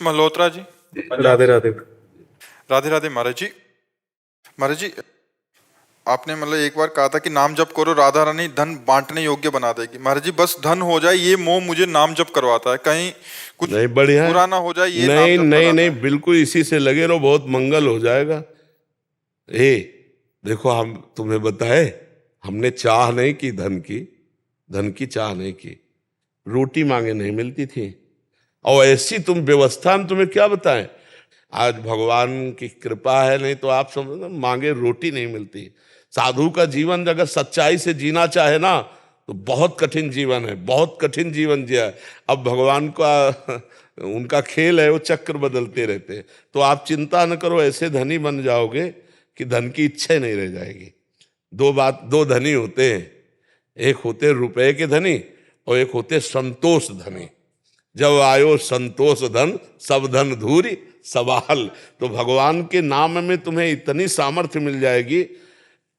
मल्होत्रा जी। राधे राधे। राधे राधे महाराज जी। महाराज जी, आपने मतलब एक बार कहा था कि नाम जप करो राधा रानी धन बांटने योग्य बना देगी। महाराज जी, बस धन हो जाए ये मोह मुझे नाम जप करवाता है, कहीं कुछ नहीं, बढ़िया है। बुरा ना हो जाए ये नाम नहीं जप नहीं कराता नहीं, है। बिल्कुल इसी से लगे रहो, बहुत मंगल हो जाएगा। देखो, हम तुम्हें बताए, हमने चाह नहीं की धन की चाह नहीं की। रोटी मांगे नहीं मिलती थी, और ऐसी तुम व्यवस्था हम तुम्हें क्या बताएं। आज भगवान की कृपा है, नहीं तो आप समझो मांगे रोटी नहीं मिलती। साधु का जीवन अगर सच्चाई से जीना चाहे ना तो बहुत कठिन जीवन है, बहुत कठिन जीवन जिया है। अब भगवान का उनका खेल है, वो चक्र बदलते रहते हैं। तो आप चिंता न करो, ऐसे धनी बन जाओगे कि धन की इच्छा नहीं रह जाएगी। दो धनी होते हैं, एक होते रुपए के धनी और एक होते संतोष धनी। जब आयो संतोष धन सब धन धूरी सवाल। तो भगवान के नाम में तुम्हें इतनी सामर्थ्य मिल जाएगी।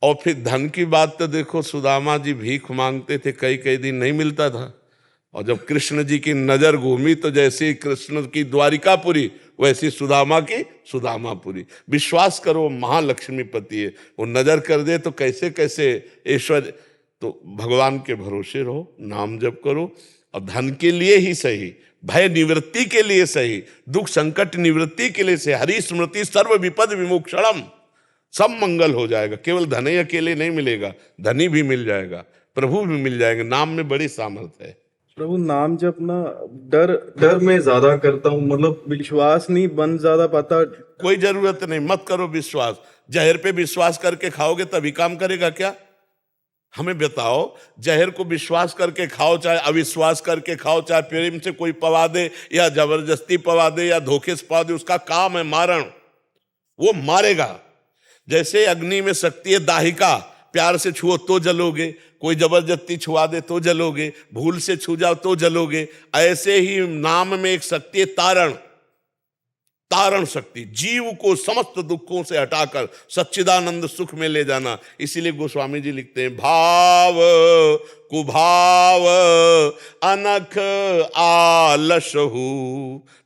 और फिर धन की बात तो देखो, सुदामा जी भीख मांगते थे, कई दिन नहीं मिलता था। और जब कृष्ण जी की नजर घूमी तो जैसे कृष्ण की द्वारिकापुरी वैसी सुदामा की सुदामापुरी। विश्वास करो, महालक्ष्मीपति है, वो नजर कर दे तो कैसे कैसे ऐश्वर्य। तो भगवान के भरोसे रहो, नाम जप करो, और धन के लिए ही सही, भय निवृत्ति के लिए सही, दुख संकट निवृत्ति के लिए सही, हरि स्मृति सर्व विपद विमोक्षणम, सब मंगल हो जाएगा। केवल धन ही अकेले नहीं मिलेगा, धनी भी मिल जाएगा, प्रभु भी मिल जाएगा। नाम में बड़ी सामर्थ्य है। प्रभु नाम जप ना डर मैं ज्यादा करता हूँ, मतलब विश्वास नहीं बन ज्यादा पाता। कोई जरूरत नहीं, मत करो विश्वास। जहर पे विश्वास करके खाओगे तभी काम करेगा क्या? हमें बताओ, जहर को विश्वास करके खाओ, चाहे अविश्वास करके खाओ, चाहे प्रेम से कोई पवा दे या जबरदस्ती पवा दे या धोखे से पवा दे, उसका काम है मारण, वो मारेगा। जैसे अग्नि में शक्ति है दाहिका, प्यार से छुओ तो जलोगे, कोई जबरदस्ती छुआ दे तो जलोगे, भूल से छू जाओ तो जलोगे। ऐसे ही नाम में एक शक्ति है तारण शक्ति, जीव को समस्त दुखों से हटाकर सच्चिदानंद सुख में ले जाना। इसीलिए गोस्वामी जी लिखते हैं, भाव कुभाव अनख आलसहु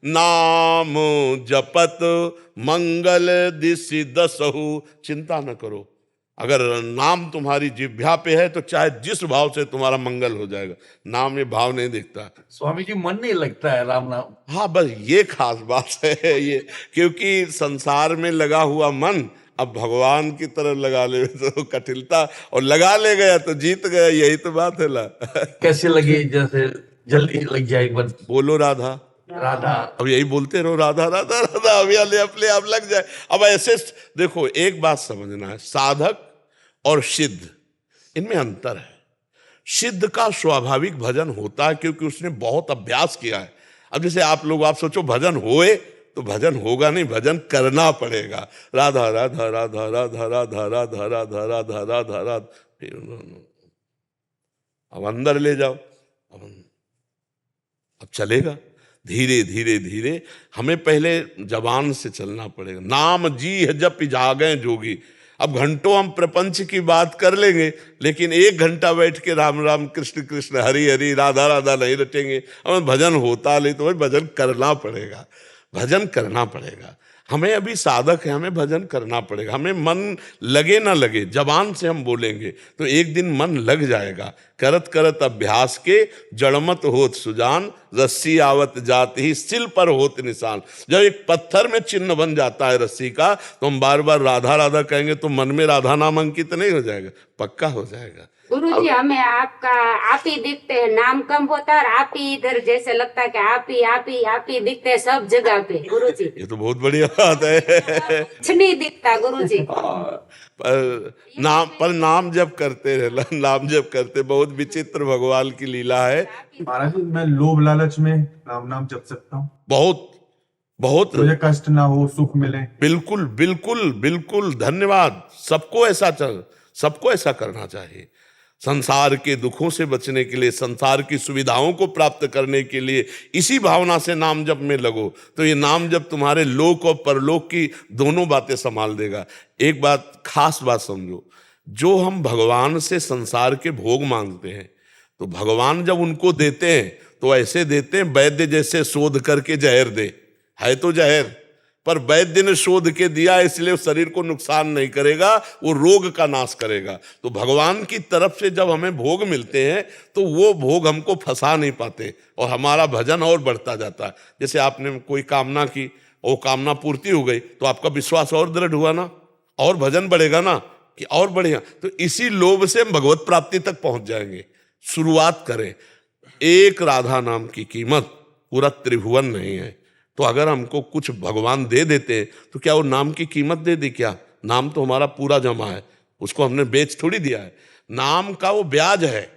नाम जपत मंगल दिशि दसहु। चिंता न करो, अगर नाम तुम्हारी जिह्वा पे है तो चाहे जिस भाव से तुम्हारा मंगल हो जाएगा। नाम में भाव नहीं दिखता। स्वामी जी, मन नहीं लगता है राम नाम। हाँ, बस ये खास बात है ये, क्योंकि संसार में लगा हुआ मन अब भगवान की तरफ लगा ले तो कठिनता, और लगा ले गया तो जीत गया। यही तो बात है ला। कैसे लगे जैसे जल्दी लग जाए मन। बोलो राधा राधा, अब यही बोलते रहो, राधा राधा राधा, अभी अपने आप लग जाए। अब ऐसे देखो, एक बात समझना है, साधक और सिद्ध, इनमें अंतर है। सिद्ध का स्वाभाविक भजन होता है क्योंकि उसने बहुत अभ्यास किया है। अब जैसे आप लोग, आप सोचो भजन होए तो भजन होगा नहीं, भजन करना पड़ेगा। राधा राधा राधा राधा राधा राधा राधा राधा राधा राधा, फिर अब अंदर ले जाओ, अब चलेगा धीरे धीरे धीरे। हमें पहले जबान से चलना पड़ेगा। नाम जी है जप जागे जोगी। अब घंटों हम प्रपंच की बात कर लेंगे, लेकिन 1 घंटा बैठ के राम राम कृष्ण कृष्ण हरि हरि राधा राधा नहीं रटेंगे। हमें भजन होता नहीं तो भाई भजन करना पड़ेगा, भजन करना पड़ेगा। हमें अभी साधक है, हमें भजन करना पड़ेगा। हमें मन लगे ना लगे, जबान से हम बोलेंगे तो एक दिन मन लग जाएगा। करत करत अभ्यास के जड़मत होत सुजान, रस्सी आवत जाती ही सिल पर होत निशान। जब एक पत्थर में चिन्ह बन जाता है रस्सी का, तो हम बार बार राधा राधा कहेंगे तो मन में राधा नाम अंकित नहीं हो जाएगा, पक्का हो जाएगा। गुरुजी, हमें आप ही दिखते हैं, नाम कम होता है और आप ही इधर जैसे लगता है कि आप ही दिखते हैं सब जगह पे गुरुजी। ये तो बहुत बढ़िया बात है। कुछ नहीं दिखता गुरुजी। पर नाम जब करते रहे, नाम जब करते, बहुत विचित्र भगवान की लीला है। महाराज जी, मैं लोभ लालच में नाम जप सकता हूँ? बहुत मुझे कष्ट ना हो, सुख मिले। बिल्कुल बिल्कुल बिल्कुल, धन्यवाद। सबको ऐसा करना चाहिए। संसार के दुखों से बचने के लिए, संसार की सुविधाओं को प्राप्त करने के लिए इसी भावना से नाम जप में लगो, तो ये नाम जप तुम्हारे लोक और परलोक की दोनों बातें संभाल देगा। एक बात, खास बात समझो, जो हम भगवान से संसार के भोग मांगते हैं, तो भगवान जब उनको देते हैं तो ऐसे देते हैं वैद्य जैसे शोध करके जहर दे। है तो जहर, पर वैद्य ने शोध के दिया इसलिए वो शरीर को नुकसान नहीं करेगा, वो रोग का नाश करेगा। तो भगवान की तरफ से जब हमें भोग मिलते हैं तो वो भोग हमको फंसा नहीं पाते और हमारा भजन और बढ़ता जाता है। जैसे आपने कोई कामना की, वो कामना पूर्ति हो गई तो आपका विश्वास और दृढ़ हुआ ना, और भजन बढ़ेगा ना कि और बढ़ेगा। तो इसी लोभ से हम भगवत प्राप्ति तक पहुंच जाएंगे। शुरुआत करें। एक राधा नाम की कीमत पूरा त्रिभुवन नहीं है, तो अगर हमको कुछ भगवान दे देते हैं तो क्या वो नाम की कीमत दे दी? क्या नाम तो हमारा पूरा जमा है, उसको हमने बेच थोड़ी दिया है। नाम का वो ब्याज है,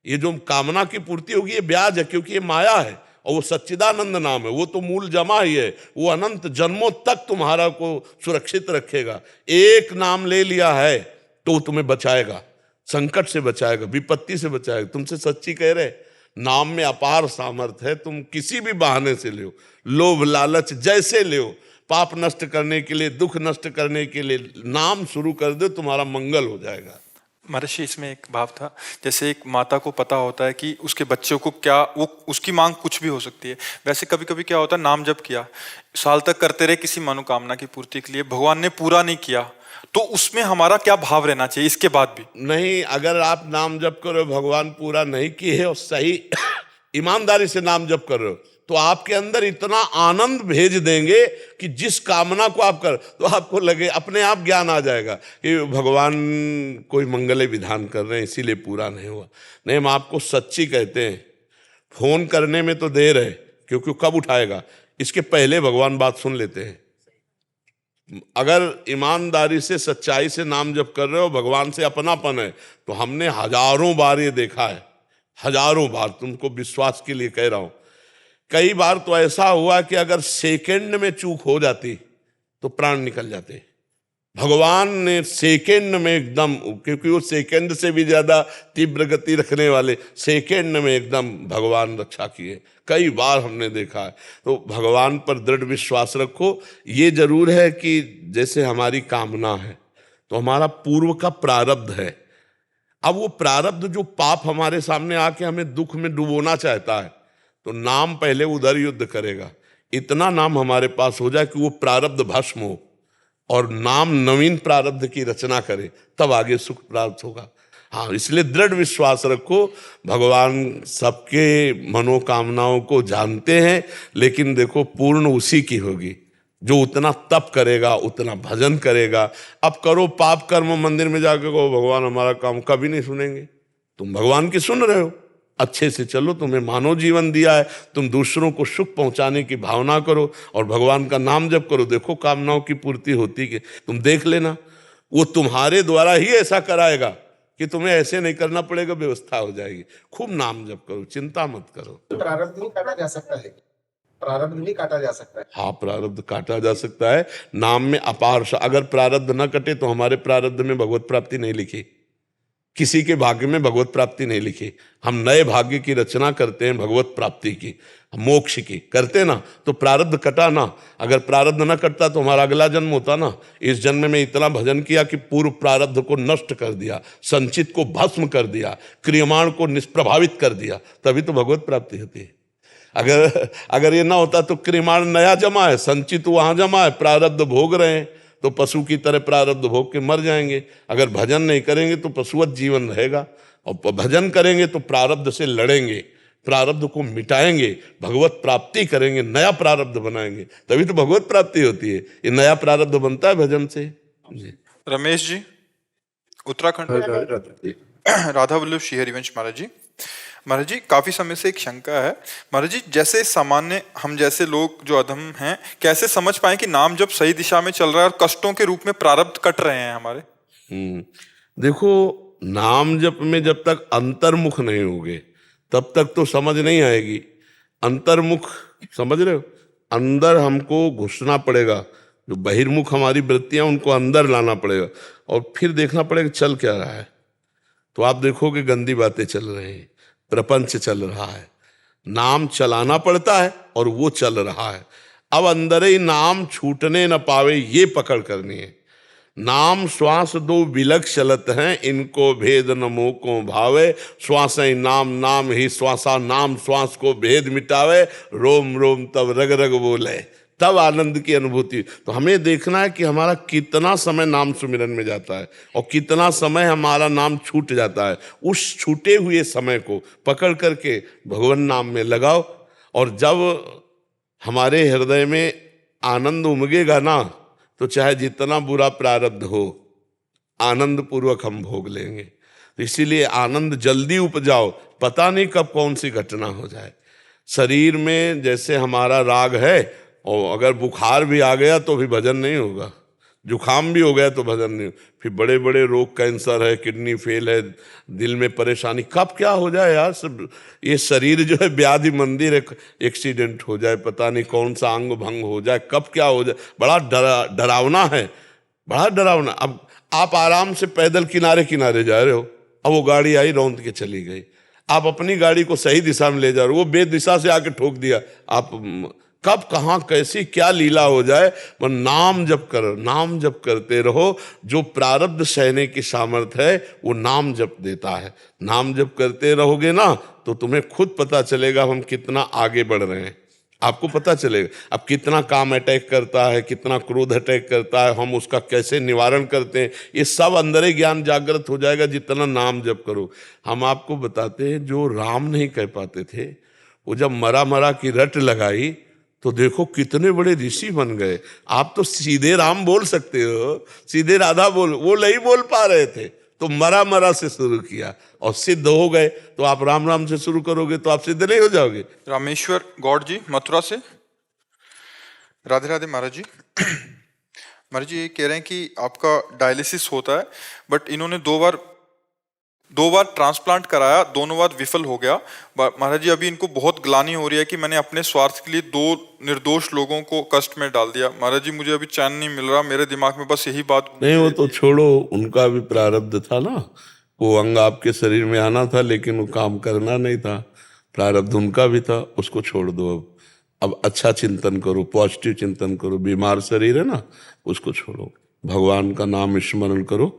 ये जो कामना की पूर्ति होगी ये ब्याज है, क्योंकि ये माया है और वो सच्चिदानंद नाम है, वो तो मूल जमा ही है, वो अनंत जन्मों तक तुम्हारा को सुरक्षित रखेगा। एक नाम ले लिया है तो वो तुम्हें बचाएगा, संकट से बचाएगा, विपत्ति से बचाएगा। तुमसे सच्ची कह रहे, नाम में अपार सामर्थ्य है। तुम किसी भी बहाने से ले, लोभ लालच जैसे ले, पाप नष्ट करने के लिए, दुख नष्ट करने के लिए नाम शुरू कर दो, तुम्हारा मंगल हो जाएगा। महर्षि इसमें एक भाव था, जैसे एक माता को पता होता है कि उसके बच्चों को क्या, वो उसकी मांग कुछ भी हो सकती है, वैसे कभी कभी क्या होता है, नाम जप किया, साल तक करते रहे किसी मनोकामना की पूर्ति के लिए, भगवान ने पूरा नहीं किया, तो उसमें हमारा क्या भाव रहना चाहिए इसके बाद भी? नहीं, अगर आप नाम जप करो, भगवान पूरा नहीं किए और सही ईमानदारी से नाम जप कर रहे हो, तो आपके अंदर इतना आनंद भेज देंगे कि जिस कामना को आप कर, तो आपको लगे अपने आप ज्ञान आ जाएगा कि भगवान कोई मंगल विधान कर रहे हैं इसीलिए पूरा नहीं हुआ। नहीं, हम आपको सच्ची कहते हैं, फोन करने में तो देर है क्योंकि कब उठाएगा, इसके पहले भगवान बात सुन लेते हैं। अगर ईमानदारी से सच्चाई से नाम जप कर रहे हो, भगवान से अपनापन है, तो हमने हजारों बार ये देखा है, हजारों बार, तुमको विश्वास के लिए कह रहा हूं। कई बार तो ऐसा हुआ कि अगर सेकंड में चूक हो जाती तो प्राण निकल जाते। भगवान ने सेकंड में एकदम, क्योंकि वो सेकंड से भी ज्यादा तीव्र गति रखने वाले, सेकंड में एकदम भगवान रक्षा किए। कई बार हमने देखा है। तो भगवान पर दृढ़ विश्वास रखो। ये जरूर है कि जैसे हमारी कामना है तो हमारा पूर्व का प्रारब्ध है। अब वो प्रारब्ध जो पाप हमारे सामने आके हमें दुख में डुबोना चाहता है, तो नाम पहले उधर युद्ध करेगा। इतना नाम हमारे पास हो जाए कि वो प्रारब्ध भस्म हो और नाम नवीन प्रारब्ध की रचना करे, तब आगे सुख प्राप्त होगा। हाँ, इसलिए दृढ़ विश्वास रखो। भगवान सबके मनोकामनाओं को जानते हैं, लेकिन देखो पूर्ण उसी की होगी जो उतना तप करेगा, उतना भजन करेगा। अब करो पाप कर्म, मंदिर में जाकर कहो भगवान हमारा काम, कभी नहीं सुनेंगे। तुम भगवान की सुन रहे हो, अच्छे से चलो, तुम्हें मानव जीवन दिया है, तुम दूसरों को सुख पहुंचाने की भावना करो और भगवान का नाम जप करो। देखो कामनाओं की पूर्ति होती कि तुम देख लेना, वो तुम्हारे द्वारा ही ऐसा कराएगा कि तुम्हें ऐसे नहीं करना पड़ेगा, व्यवस्था हो जाएगी। खूब नाम जप करो, चिंता मत करो। प्रारब्ध नहीं काटा जा सकता है, प्रारब्ध नहीं काटा जा सकता है। हाँ, प्रारब्ध काटा जा सकता है। नाम में अपार, अगर प्रारब्ध न कटे तो हमारे प्रारब्ध में भगवत प्राप्ति नहीं लिखी, किसी के भाग्य में भगवत प्राप्ति नहीं लिखी। हम नए भाग्य की रचना करते हैं, भगवत प्राप्ति की, मोक्ष की करते ना, तो प्रारब्ध कटा ना। अगर प्रारब्ध न कटता तो हमारा अगला जन्म होता ना। इस जन्म में इतना भजन किया कि पूर्व प्रारब्ध को नष्ट कर दिया, संचित को भस्म कर दिया, क्रियमाण को निष्प्रभावित कर दिया, तभी तो भगवत प्राप्ति होती है। अगर ये ना होता तो क्रियमाण नया जमा है, संचित वहां जमा है, प्रारब्ध भोग रहे हैं, तो पशु की तरह प्रारब्ध भोग के मर जाएंगे। अगर भजन नहीं करेंगे तो पशुवत जीवन रहेगा, और भजन करेंगे तो प्रारब्ध से लड़ेंगे, प्रारब्ध को मिटाएंगे, भगवत प्राप्ति करेंगे, नया प्रारब्ध बनाएंगे, तभी तो भगवत प्राप्ति होती है। ये नया प्रारब्ध बनता है भजन से जी। रमेश जी, उत्तराखंड, राधा वल्लभ श्री हरिवंश महाराज जी। महाराज जी, काफी समय से एक शंका है महाराज जी, जैसे सामान्य हम जैसे लोग जो अधम हैं, कैसे समझ पाए कि नाम जब सही दिशा में चल रहा है और कष्टों के रूप में प्रारब्ध कट रहे हैं हमारे? देखो, नाम जप में जब तक अंतर्मुख नहीं होगे तब तक तो समझ नहीं आएगी। अंतर्मुख समझ रहे हो, अंदर हमको घुसना पड़ेगा, जो बहिर्मुख हमारी वृत्तियां उनको अंदर लाना पड़ेगा और फिर देखना पड़ेगा चल क्या रहा है। तो आप देखोगे गंदी बातें चल रही हैं, प्रपंच चल रहा है, नाम चलाना पड़ता है और वो चल रहा है। अब अंदर ही नाम छूटने न पावे, ये पकड़ करनी है। नाम श्वास दो विलग चलत हैं, इनको भेद न मोह को भावे, श्वास ही नाम, नाम ही श्वासा, नाम श्वास को भेद मिटावे, रोम रोम तब रग रग बोले, तब आनंद की अनुभूति। तो हमें देखना है कि हमारा कितना समय नाम सुमिरन में जाता है और कितना समय हमारा नाम छूट जाता है। उस छूटे हुए समय को पकड़ करके भगवान नाम में लगाओ, और जब हमारे हृदय में आनंद उमगेगा ना, तो चाहे जितना बुरा प्रारब्ध हो, आनंद पूर्वक हम भोग लेंगे। तो इसीलिए आनंद जल्दी उपजाओ, पता नहीं कब कौन सी घटना हो जाए। शरीर में जैसे हमारा राग है, और अगर बुखार भी आ गया तो भी भजन नहीं होगा, जुखाम भी हो गया तो भजन नहीं। फिर बड़े बड़े रोग, कैंसर है, किडनी फेल है, दिल में परेशानी, कब क्या हो जाए यार। सब ये शरीर जो है व्याधि मंदिर है, एक्सीडेंट हो जाए, पता नहीं कौन सा अंग भंग हो जाए, कब क्या हो जाए, बड़ा डरावना है, बड़ा डरावना। अब आप आराम से पैदल किनारे किनारे जा रहे हो, अब वो गाड़ी आई रौंद के चली गई, आप अपनी गाड़ी को सही दिशा में ले जा रहे हो, वो बेदिशा से आके ठोक दिया, आप कब कहाँ कैसी क्या लीला हो जाए। पर नाम जप करो, नाम जप करते रहो। जो प्रारब्ध सहने की सामर्थ्य है वो नाम जप देता है। नाम जप करते रहोगे ना, तो तुम्हें खुद पता चलेगा हम कितना आगे बढ़ रहे हैं। आपको पता चलेगा अब कितना काम अटैक करता है, कितना क्रोध अटैक करता है, हम उसका कैसे निवारण करते हैं, ये सब अंदर ही ज्ञान जागृत हो जाएगा जितना नाम जप करो। हम आपको बताते हैं, जो राम नहीं कह पाते थे, वो जब मरा मरा की रट लगाई तो देखो कितने बड़े ऋषि बन गए। आप तो सीधे राम बोल सकते हो, सीधे राधा बोल, वो नहीं बोल पा रहे थे तो मरा मरा से शुरू किया और सिद्ध हो गए। तो आप राम राम से शुरू करोगे तो आप सिद्ध नहीं हो जाओगे। रामेश्वर गौड़ जी मथुरा से, राधे राधे महाराज जी। महाराज जी ये कह रहे हैं कि आपका डायलिसिस होता है, बट इन्होंने दो बार ट्रांसप्लांट कराया, दोनों बार विफल हो गया। महाराज जी अभी इनको बहुत ग्लानि हो रही है कि मैंने अपने स्वार्थ के लिए 2 निर्दोष लोगों को कष्ट में डाल दिया। महाराज जी मुझे अभी चैन नहीं मिल रहा, मेरे दिमाग में बस यही बात घूमती नहीं, वो रहती तो है। छोड़ो, उनका भी प्रारब्ध था ना, वो अंग आपके शरीर में आना था लेकिन वो काम करना नहीं था, प्रारब्ध उनका भी था, उसको छोड़ दो। अब अच्छा चिंतन करो, पॉजिटिव चिंतन करो। बीमार शरीर है ना, उसको छोड़ो, भगवान का नाम स्मरण करो।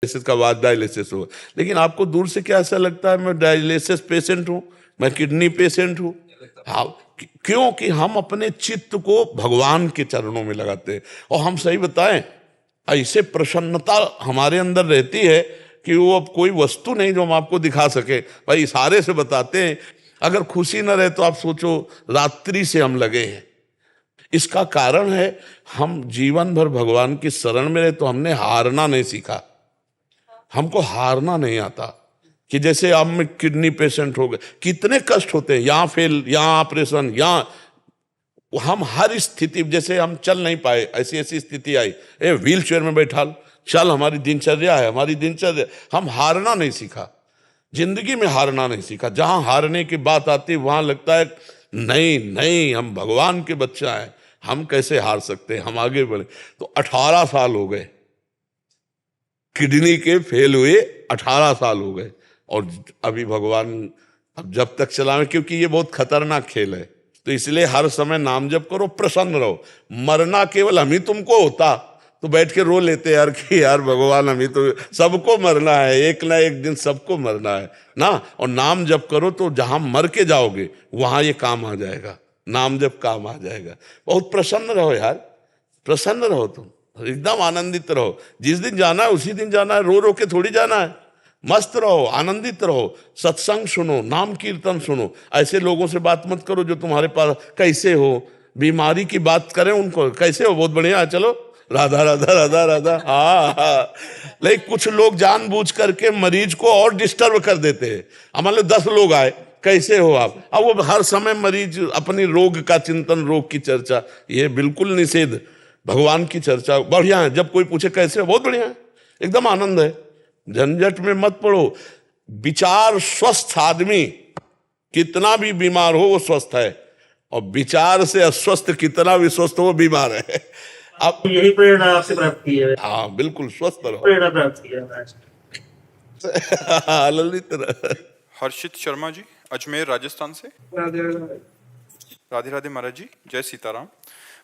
इसका बाद डायलिसिस हो, लेकिन आपको दूर से क्या ऐसा लगता है मैं डायलिसिस पेशेंट हूं, मैं किडनी पेशेंट हूं? हाँ, क्योंकि हम अपने चित्त को भगवान के चरणों में लगाते हैं। और हम सही बताएं, ऐसे प्रसन्नता हमारे अंदर रहती है कि वो अब कोई वस्तु नहीं जो हम आपको दिखा सके, भाई इशारे से बताते हैं। अगर खुशी न रहे तो आप सोचो रात्रि से हम लगे हैं। इसका कारण है हम जीवन भर भगवान की शरण में रहे तो हमने हारना नहीं सीखा। हमको हारना नहीं आता कि जैसे अब मैं किडनी पेशेंट हो गए, कितने कष्ट होते हैं, यहाँ फेल, यहाँ ऑपरेशन, यहाँ हम हर स्थिति, जैसे हम चल नहीं पाए, ऐसी ऐसी स्थिति आई, व्हील चेयर में बैठा चल, हमारी दिनचर्या है, हमारी दिनचर्या। हम हारना नहीं सीखा, जिंदगी में हारना नहीं सीखा। जहां हारने की बात आती वहां लगता है नहीं नहीं, हम भगवान के बच्चा हैं, हम कैसे हार सकते हैं, हम आगे बढ़े। तो 18 साल हो गए किडनी के फेल हुए, 18 साल हो गए, और अभी भगवान अब जब तक चलावे, क्योंकि ये बहुत खतरनाक खेल है, तो इसलिए हर समय नाम जप करो, प्रसन्न रहो। मरना केवल हम ही तुमको होता तो बैठ के रो लेते यार कि यार भगवान हम ही तो, सबको मरना है, एक ना एक दिन सबको मरना है ना। और नाम जप करो तो जहां मर के जाओगे वहां ये काम आ जाएगा, नाम जप काम आ जाएगा। बहुत प्रसन्न रहो यार, प्रसन्न रहो, तुम एकदम आनंदित रहो। जिस दिन जाना है उसी दिन जाना है, रो रो के थोड़ी जाना है। मस्त रहो, आनंदित रहो, सत्संग सुनो, नाम कीर्तन सुनो। ऐसे लोगों से बात मत करो जो तुम्हारे पास कैसे हो, बीमारी की बात करें उनको, कैसे हो, बहुत बढ़िया है, चलो राधा राधा राधा राधा, हाँ। लेकिन कुछ लोग जानबूझ करके मरीज को और डिस्टर्ब कर देते हैं। हमारे 10 लोग आए, कैसे हो आप, अब वो हर समय मरीज अपनी रोग का चिंतन, रोग की चर्चा, ये बिल्कुल निषेध। भगवान की चर्चा बढ़िया है, जब कोई पूछे कैसे हो, बहुत बढ़िया है, एकदम आनंद है, झंझट में मत पड़ो। विचार स्वस्थ आदमी कितना भी बीमार हो वो स्वस्थ है, और विचार से अस्वस्थ कितना भी स्वस्थ हो वो बीमार है। अब यही प्रेरणा आपसे प्राप्त की है। हाँ बिल्कुल, स्वस्थ रहो, प्रेरणा प्राप्त की है। ललित रहो। हर्षित शर्मा जी, अजमेर राजस्थान से। राधे राधे महाराज जी, जय सीताराम।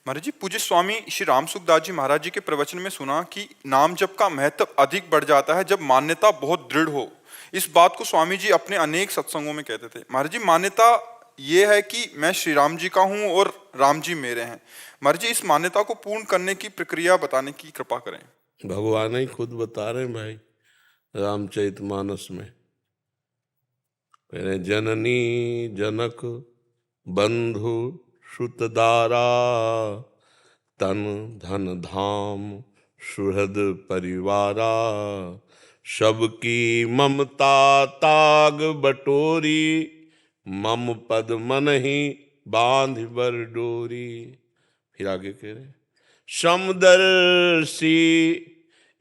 महाराज जी, पूज्य स्वामी श्री राम सुखदास जी महाराज जी के प्रवचन में सुना कि नाम जप का महत्व अधिक बढ़ जाता है जब मान्यता बहुत दृढ़ हो। इस बात को स्वामी जी अपने अनेक सत्संगों में कहते थे। महाराज जी, मान्यता ये है कि मैं श्री राम जी का हूँ और राम जी मेरे हैं। महाराज जी, इस मान्यता को पूर्ण करने की प्रक्रिया बताने की कृपा करें। भगवान ही खुद बता रहे हैं भाई रामचरितमानस में, पहले जननी जनक बंधु श्रुतदारा, तन धन धाम सुहृद परिवारा, सबकी ममता ताग बटोरी, मम पद मन ही बांध बर डोरी। फिर आगे कह रहे समदर्शी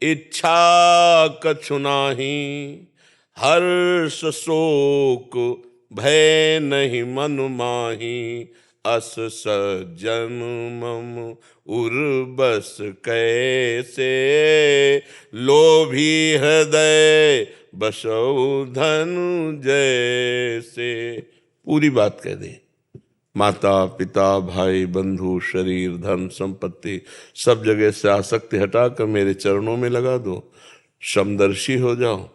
इच्छा कछु नाही, हर्ष शोक भय नहीं मन माही, अस सज्जन मम उर्बस कैसे, लोभी हृदय बसौ धनु जैसे। पूरी बात कह दे, माता पिता भाई बंधु शरीर धन संपत्ति सब जगह से आसक्ति हटाकर मेरे चरणों में लगा दो, समदर्शी हो जाओ,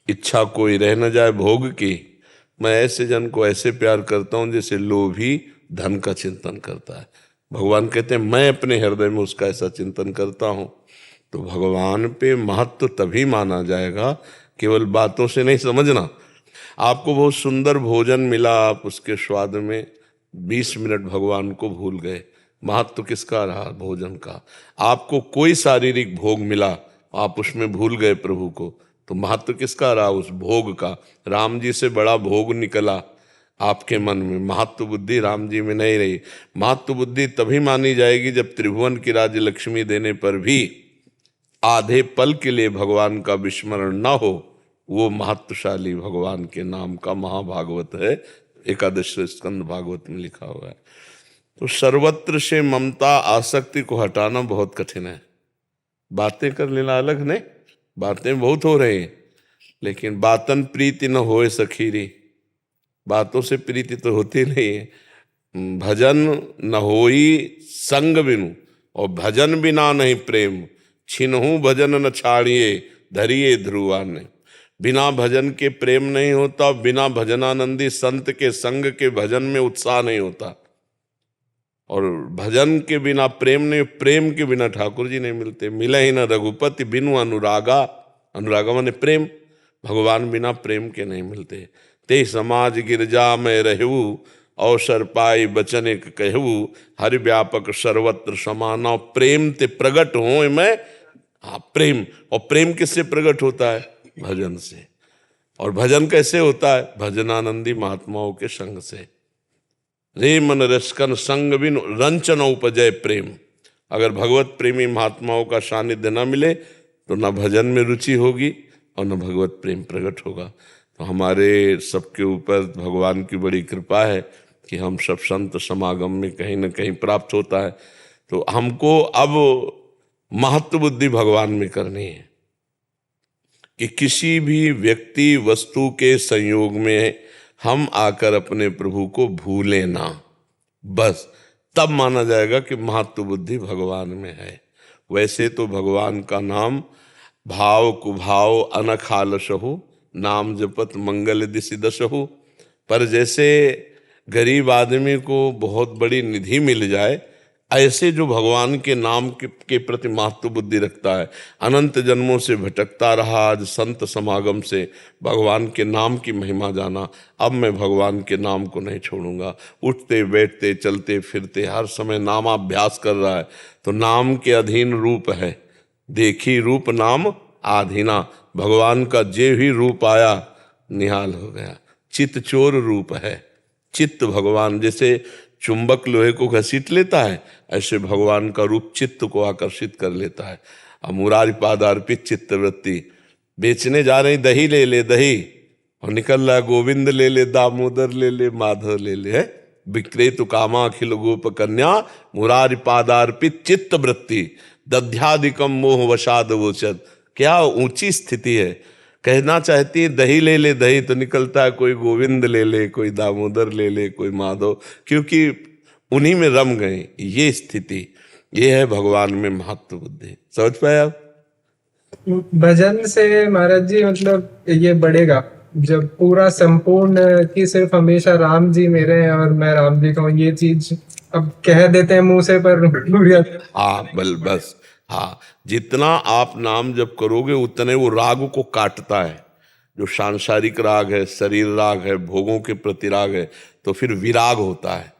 इच्छा कोई रह न जाए भोग की। मैं ऐसे जन को ऐसे प्यार करता हूं जैसे लोभी धन का चिंतन करता है। भगवान कहते हैं मैं अपने हृदय में उसका ऐसा चिंतन करता हूं। तो भगवान पे महत्व तभी माना जाएगा, केवल बातों से नहीं समझना। आपको बहुत सुंदर भोजन मिला, आप उसके स्वाद में 20 मिनट भगवान को भूल गए, महत्व किसका रहा भोजन का। आपको कोई शारीरिक भोग मिला, आप उसमें भूल गए प्रभु को, तो महत्व किसका रहा उस भोग का। राम जी से बड़ा भोग निकला आपके मन में, महत्व बुद्धि राम जी में नहीं रही। महत्व बुद्धि तभी मानी जाएगी जब त्रिभुवन की राज्य लक्ष्मी देने पर भी आधे पल के लिए भगवान का विस्मरण न हो, वो महत्वशाली भगवान के नाम का महाभागवत है। एकादश स्कंद भागवत में लिखा हुआ है। तो सर्वत्र से ममता आसक्ति को हटाना बहुत कठिन है। बातें कर लेना अलग नहीं, बातें बहुत हो रही हैं, लेकिन बातन प्रीति न होए सखीरी, बातों से प्रीति तो होती नहीं है। भजन न होई संग बिनु, और भजन बिना नहीं प्रेम, छिनहु भजन न छाड़िए, धरिए ध्रुवान नहीं। बिना भजन के प्रेम नहीं होता, बिना भजनानंदी संत के संग के भजन में उत्साह नहीं होता, और भजन के बिना प्रेम नहीं, प्रेम के बिना ठाकुर जी नहीं मिलते। मिले ही न रघुपति बिनु अनुरागा, अनुरागा माने प्रेम, भगवान बिना प्रेम के नहीं मिलते। ते समाज गिरजा में रहू, अवसर पाई बचन एक कहू, हरि व्यापक सर्वत्र समाना, प्रेम ते प्रगट हो मैं। हाँ प्रेम, और प्रेम किससे प्रगट होता है? भजन से। और भजन कैसे होता है? भजनानंदी महात्माओं के संग से। रे मन रसकन संग बिन रंचन उपजय प्रेम। अगर भगवत प्रेमी महात्माओं का सानिध्य न मिले तो न भजन में रुचि होगी और न भगवत प्रेम प्रकट होगा। तो हमारे सबके ऊपर भगवान की बड़ी कृपा है कि हम सब संत समागम में कहीं न कहीं प्राप्त होता है। तो हमको अब महत्व बुद्धि भगवान में करनी है कि किसी भी व्यक्ति वस्तु के संयोग में हम आकर अपने प्रभु को भूलें ना, बस तब माना जाएगा कि महत्व बुद्धि भगवान में है। वैसे तो भगवान का नाम भाव कुभाव अनखालसहु, नाम जपत मंगल दिशि दसहु। पर जैसे गरीब आदमी को बहुत बड़ी निधि मिल जाए, ऐसे जो भगवान के नाम के प्रति महत्व बुद्धि रखता है, अनंत जन्मों से भटकता रहा, आज संत समागम से भगवान के नाम की महिमा जाना, अब मैं भगवान के नाम को नहीं छोड़ूंगा। उठते बैठते चलते फिरते हर समय नामाभ्यास कर रहा है। तो नाम के अधीन रूप है, देखी रूप नाम आधीना। भगवान का जे भी रूप आया निहाल हो गया। चित्त चोर रूप है, चित्त भगवान जैसे चुंबक लोहे को घसीट लेता है, ऐसे भगवान का रूप चित्त को आकर्षित कर लेता है। अब मुरारी पादार्पित चित्तवृत्ति, बेचने जा रही दही ले ले दही, और निकल रहा गोविंद ले ले, दामोदर ले ले, माधव ले ले, है विक्रेतु कामा अखिल गोप कन्या, मुरारी पादार्पित चित्तवृत्ति, दध्यादिकम मोह वशाद वोचद। क्या ऊंची स्थिति है। कहना चाहती है दही ले ले दही, तो निकलता है कोई गोविंद ले ले, कोई दामोदर ले ले, कोई माधव, क्योंकि उन्हीं में रम गए। ये स्थिति, ये है भगवान में महत्व बुद्धि। समझ पाए आप? भजन से महाराज जी मतलब ये बढ़ेगा जब पूरा संपूर्ण कि सिर्फ हमेशा राम जी मेरे हैं और मैं राम जी का हूँ, ये चीज अब कह देते हैं मुंह से पर हाँ बस हाँ, जितना आप नाम जप करोगे उतने वो राग को काटता है। जो सांसारिक राग है, शरीर राग है, भोगों के प्रति राग है, तो फिर विराग होता है।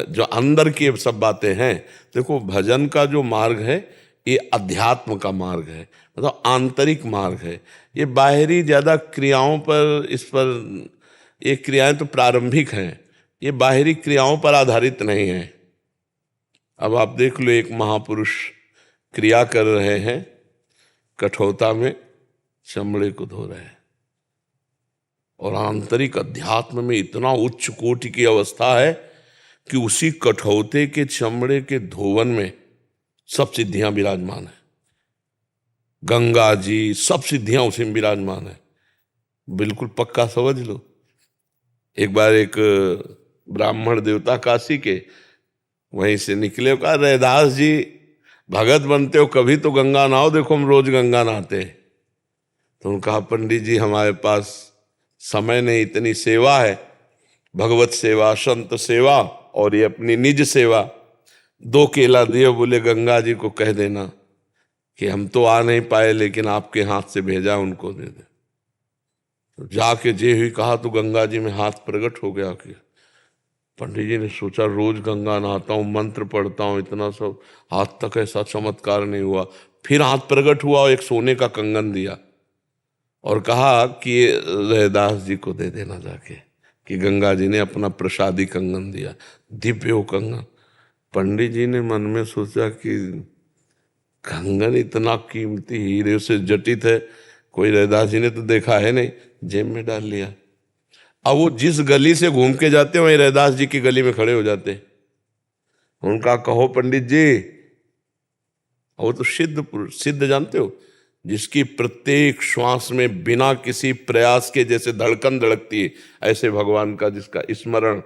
जो अंदर की सब बातें हैं, देखो भजन का जो मार्ग है ये अध्यात्म का मार्ग है, मतलब आंतरिक मार्ग है। ये बाहरी ज्यादा क्रियाओं पर, इस पर ये क्रियाएं तो प्रारंभिक हैं, ये बाहरी क्रियाओं पर आधारित नहीं है। अब आप देख लो, एक महापुरुष क्रिया कर रहे हैं, कठौता में चमड़े को धो रहे हैं, और आंतरिक अध्यात्म में इतना उच्च कोटि की अवस्था है कि उसी कठौते के चमड़े के धोवन में सब सिद्धियां विराजमान है। गंगा जी, सब सिद्धियां उसी में विराजमान है। बिल्कुल पक्का समझ लो। एक बार एक ब्राह्मण देवता काशी के वहीं से निकले, कहा रैदास जी भगत बनते हो, कभी तो गंगा नहाओ, देखो हम रोज गंगा नहाते हैं। तो उन्होंने कहा पंडित जी हमारे पास समय नहीं, इतनी सेवा है, भगवत सेवा, संत सेवा और ये अपनी निज सेवा। 2 केला दिए, बोले गंगा जी को कह देना कि हम तो आ नहीं पाए, लेकिन आपके हाथ से भेजा, उनको दे दे। तो जाके जे हुई कहा तो गंगा जी में हाथ प्रकट हो गया। कि पंडित जी ने सोचा रोज गंगा नहाता हूँ, मंत्र पढ़ता हूँ, इतना सब, आज तक ऐसा चमत्कार नहीं हुआ। फिर हाथ प्रकट हुआ और एक सोने का कंगन दिया और कहा कि ये रैदास जी को दे देना जाके, कि गंगा जी ने अपना प्रसादी कंगन दिया, दिव्य हो कंगन। पंडित जी ने मन में सोचा कि कंगन इतना कीमती हीरे से जटित है, कोई रैदास जी ने तो देखा है नहीं, जेब में डाल लिया। अब वो जिस गली से घूम के जाते वहीं रैदास जी की गली में खड़े हो जाते। उनका कहो पंडित जी, वो तो सिद्ध पुरुष, सिद्ध जानते हो, जिसकी प्रत्येक श्वास में बिना किसी प्रयास के जैसे धड़कन धड़कती है, ऐसे भगवान का जिसका स्मरण,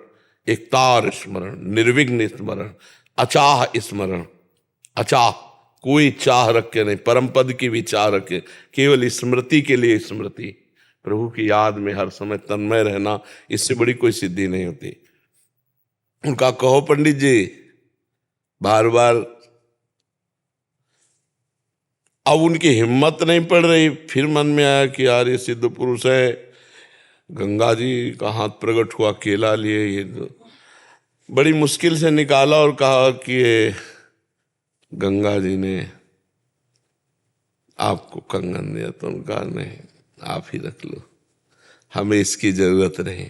एकतार स्मरण, निर्विघ्न स्मरण, अचाह स्मरण, अचाह कोई चाह रख के नहीं, परम पद की भी चाह रखे, केवल स्मृति के लिए स्मृति, प्रभु की याद में हर समय तन्मय रहना, इससे बड़ी कोई सिद्धि नहीं होती। उनका कहो पंडित जी बार बार, अब उनकी हिम्मत नहीं पड़ रही, फिर मन में आया कि यार ये सिद्ध पुरुष है, गंगा जी का हाथ प्रकट हुआ, केला लिए, ये तो बड़ी मुश्किल से निकाला और कहा कि ये गंगा जी ने आपको कंगन दिया। तो उनका नहीं, आप ही रख लो, हमें इसकी जरूरत नहीं।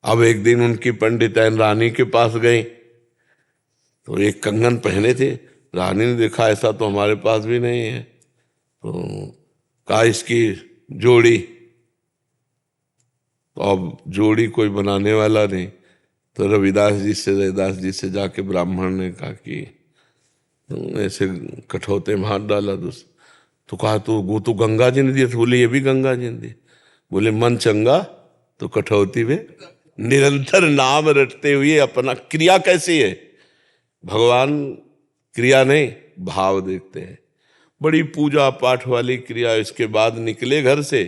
अब एक दिन उनकी पंडिताइन रानी के पास गई तो एक कंगन पहने थे, रानी ने देखा ऐसा तो हमारे पास भी नहीं है, तो कहा इसकी जोड़ी, तो अब जोड़ी कोई बनाने वाला नहीं, तो रविदास जी से जाके ब्राह्मण ने कहा कि ऐसे कठौते में हाथ डाला तो कहा तो गंगा जी ने दिया। तो बोले ये भी गंगा जी ने दिया। बोले मन चंगा तो कठौती में निरंतर नाम रटते हुए अपना, क्रिया कैसी है, भगवान क्रिया नहीं भाव देखते हैं, बड़ी पूजा पाठ वाली क्रिया। इसके बाद निकले घर से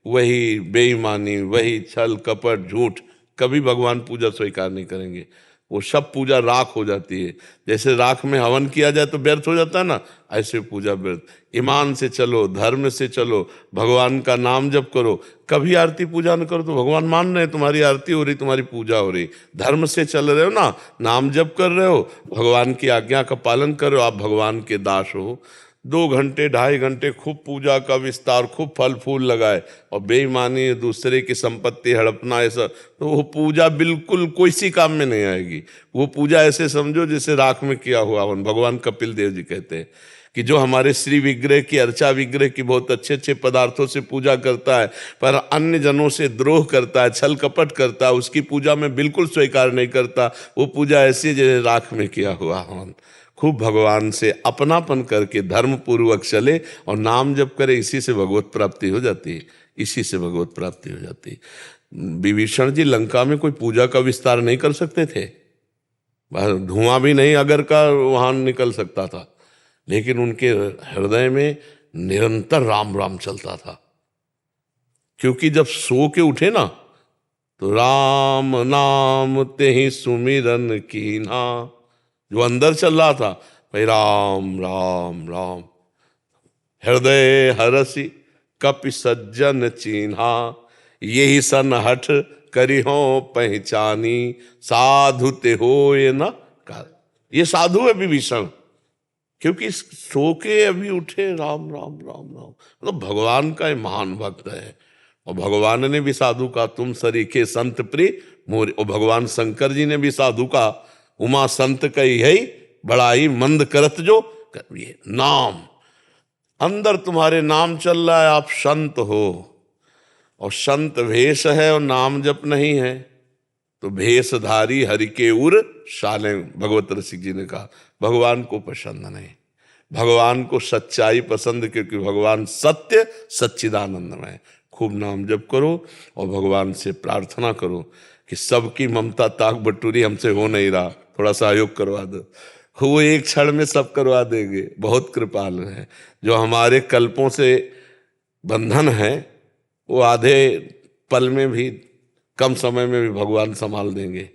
वही बेईमानी, वही छल कपट झूठ, कभी भगवान पूजा स्वीकार नहीं करेंगे। वो सब पूजा राख हो जाती है, जैसे राख में हवन किया जाए तो व्यर्थ हो जाता है ना, ऐसे पूजा व्यर्थ। ईमान से चलो, धर्म से चलो, भगवान का नाम जप करो, कभी आरती पूजा न करो तो भगवान मान रहे, तुम्हारी आरती हो रही, तुम्हारी पूजा हो रही। धर्म से चल रहे हो ना, नाम जप कर रहे हो, भगवान की आज्ञा का पालन कर रहे हो, आप भगवान के दास हो। 2 घंटे 2.5 घंटे खूब पूजा का विस्तार, खूब फल फूल लगाए, और बेईमानी, दूसरे की संपत्ति हड़पना, ऐसा, तो वो पूजा बिल्कुल कोई सी काम में नहीं आएगी। वो पूजा ऐसे समझो जैसे राख में किया हुआ हवन। भगवान कपिल देव जी कहते हैं कि जो हमारे श्री विग्रह की, अर्चा विग्रह की बहुत अच्छे अच्छे पदार्थों से पूजा करता है, पर अन्य जनों से द्रोह करता है, छल कपट करता है, उसकी पूजा में बिल्कुल स्वीकार नहीं करता। वो पूजा ऐसी है जैसे राख में किया हुआ हवन। खूब भगवान से अपनापन करके धर्म पूर्वक चले और नाम जप करे, इसी से भगवत प्राप्ति हो जाती है, इसी से भगवत प्राप्ति हो जाती है। विभीषण जी लंका में कोई पूजा का विस्तार नहीं कर सकते थे, धुआं भी नहीं अगर का वहां निकल सकता था, लेकिन उनके हृदय में निरंतर राम राम चलता था। क्योंकि जब सो के उठे ना तो राम नाम ते ही सुमिरन कीन्हा, जो अंदर चल रहा था भाई राम राम राम, हृदय हरसि कपि सज्जन चीन्हा, यही सन हठ करी हो पहचानी, साधु ते होए न कर। ये साधु है विभीषण, क्योंकि सो के अभी उठे राम राम राम राम, मतलब भगवान का ये महान भक्त है। और भगवान ने भी साधु का तुम सरीखे संत प्रिय मोर, और भगवान शंकर जी ने भी साधु का उमा संत कही है बड़ाई मंद करत जो करिए नाम। अंदर तुम्हारे नाम चल रहा है, आप संत हो, और संत भेष है और नाम जप नहीं है तो भेषधारी हरि के उर शाले। भगवत रसिक जी ने कहा भगवान को पसंद नहीं, भगवान को सच्चाई पसंद, क्योंकि भगवान सत्य सच्चिदानंदमय। खूब नाम जप करो और भगवान से प्रार्थना करो कि सबकी ममता ताक बटूरी हमसे हो नहीं रहा, थोड़ा सहयोग करवा दो। वो एक क्षण में सब करवा देंगे, बहुत कृपाल है। जो हमारे कल्पों से बंधन है वो आधे पल में भी, कम समय में भी भगवान संभाल देंगे।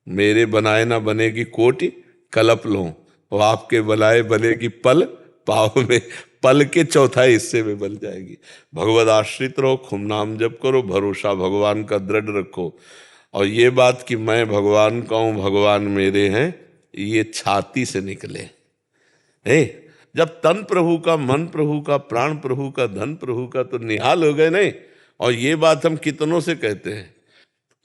मेरे बनाए ना बनेगी कोटि कल्प लो, और आपके बनाए बनेगी पल पाव में, पल के चौथाई हिस्से में बन जाएगी। भगवद आश्रित रहो, खूब नाम जप करो, भरोसा भगवान का दृढ़ रखो। और ये बात कि मैं भगवान का हूँ, भगवान मेरे हैं, ये छाती से निकले। जब तन प्रभु का, मन प्रभु का, प्राण प्रभु का, धन प्रभु का, तो निहाल हो गए नहीं। और ये बात हम कितनों से कहते हैं,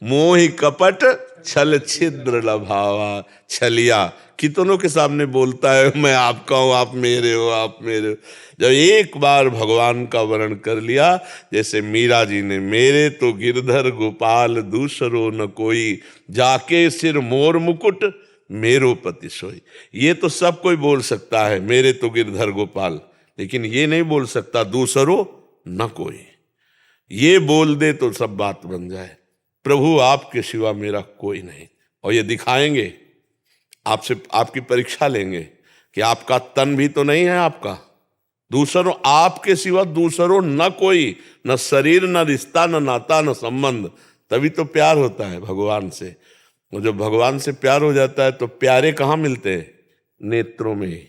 मोहि कपट छल छिद्र लभावा, छलिया कितनों के सामने बोलता है मैं आपका हूँ, आप मेरे हो, आप मेरे हो। जब एक बार भगवान का वर्णन कर लिया, जैसे मीरा जी ने, मेरे तो गिरधर गोपाल दूसरो न कोई, जाके सिर मोर मुकुट मेरो पति सोई। ये तो सब कोई बोल सकता है मेरे तो गिरधर गोपाल, लेकिन ये नहीं बोल सकता दूसरो न कोई। ये बोल दे तो सब बात बन जाए, प्रभु आपके सिवा मेरा कोई नहीं। और ये दिखाएंगे, आपसे आपकी परीक्षा लेंगे कि आपका तन भी तो नहीं है आपका, दूसरों आपके सिवा दूसरों न कोई, न शरीर, न रिश्ता, न नाता, न संबंध। तभी तो प्यार होता है भगवान से। और जब भगवान से प्यार हो जाता है तो प्यारे कहाँ मिलते हैं? नेत्रों में,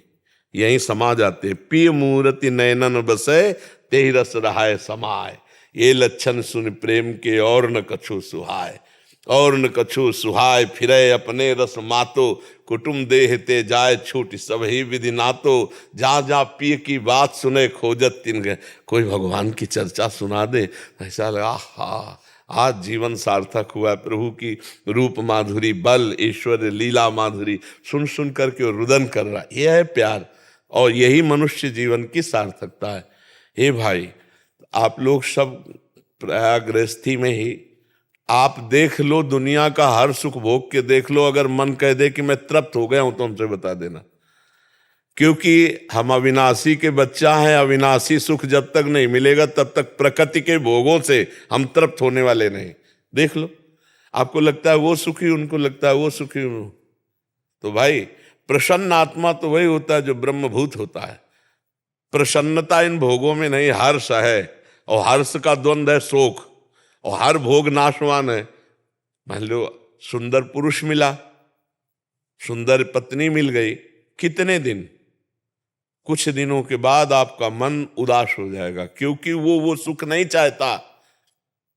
यहीं समा जाते। पिय मूर्ति नयनन बसे, ते रस रहाय समाय। ये लक्षण सुन प्रेम के और न कछु सुहाय, और न कछु सुहाय। फिरे अपने रस मातो, कुटुम देह ते जाय छूट, सब ही विधि नातो। जहाँ जहाँ पिय की बात सुने, खोजत तिन गए। कोई भगवान की चर्चा सुना दे, ऐसा लगा हा आज जीवन सार्थक हुआ। प्रभु की रूप माधुरी, बल, ईश्वर लीला माधुरी सुन सुन करके वो रुदन कर रहा। यह है प्यार, और यही मनुष्य जीवन की सार्थकता है। हे भाई, आप लोग सब प्रयाग गृहस्थी में ही आप देख लो, दुनिया का हर सुख भोग के देख लो। अगर मन कह दे कि मैं तृप्त हो गया हूं तो हमसे बता देना, क्योंकि हम अविनाशी के बच्चा हैं। अविनाशी सुख जब तक नहीं मिलेगा तब तक प्रकृति के भोगों से हम तृप्त होने वाले नहीं। देख लो, आपको लगता है वो सुखी, उनको लगता है वो सुखी। तो भाई, प्रसन्न आत्मा तो वही होता है जो ब्रह्मभूत होता है। प्रसन्नता इन भोगों में नहीं, हर्ष है, और हर्ष का द्वंद्व है शोक, और हर भोग नाशवान है। मान लो सुंदर पुरुष मिला, सुंदर पत्नी मिल गई, कितने दिन, कुछ दिनों के बाद आपका मन उदास हो जाएगा, क्योंकि वो सुख नहीं चाहता।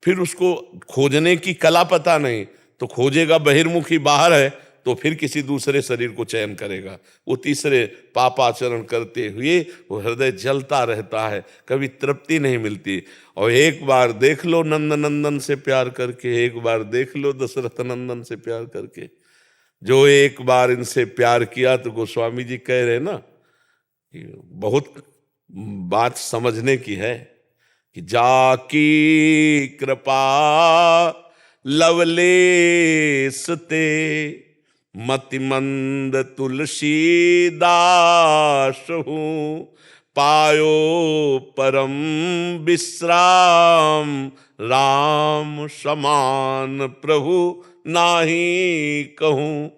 फिर उसको खोजने की कला पता नहीं, तो खोजेगा बहिर्मुखी, बाहर है तो फिर किसी दूसरे शरीर को चयन करेगा। वो तीसरे पापाचरण करते हुए वो हृदय जलता रहता है, कभी तृप्ति नहीं मिलती। और एक बार देख लो नंद नंदन से प्यार करके, एक बार देख लो दशरथ नंदन से प्यार करके। जो एक बार इनसे प्यार किया, तो गोस्वामी जी कह रहे ना, बहुत बात समझने की है कि जाकी कृपा लवलेस ते, मतिमंद तुलसी दास हूँ। पायो परम विश्राम, राम समान प्रभु नाही कहूँ।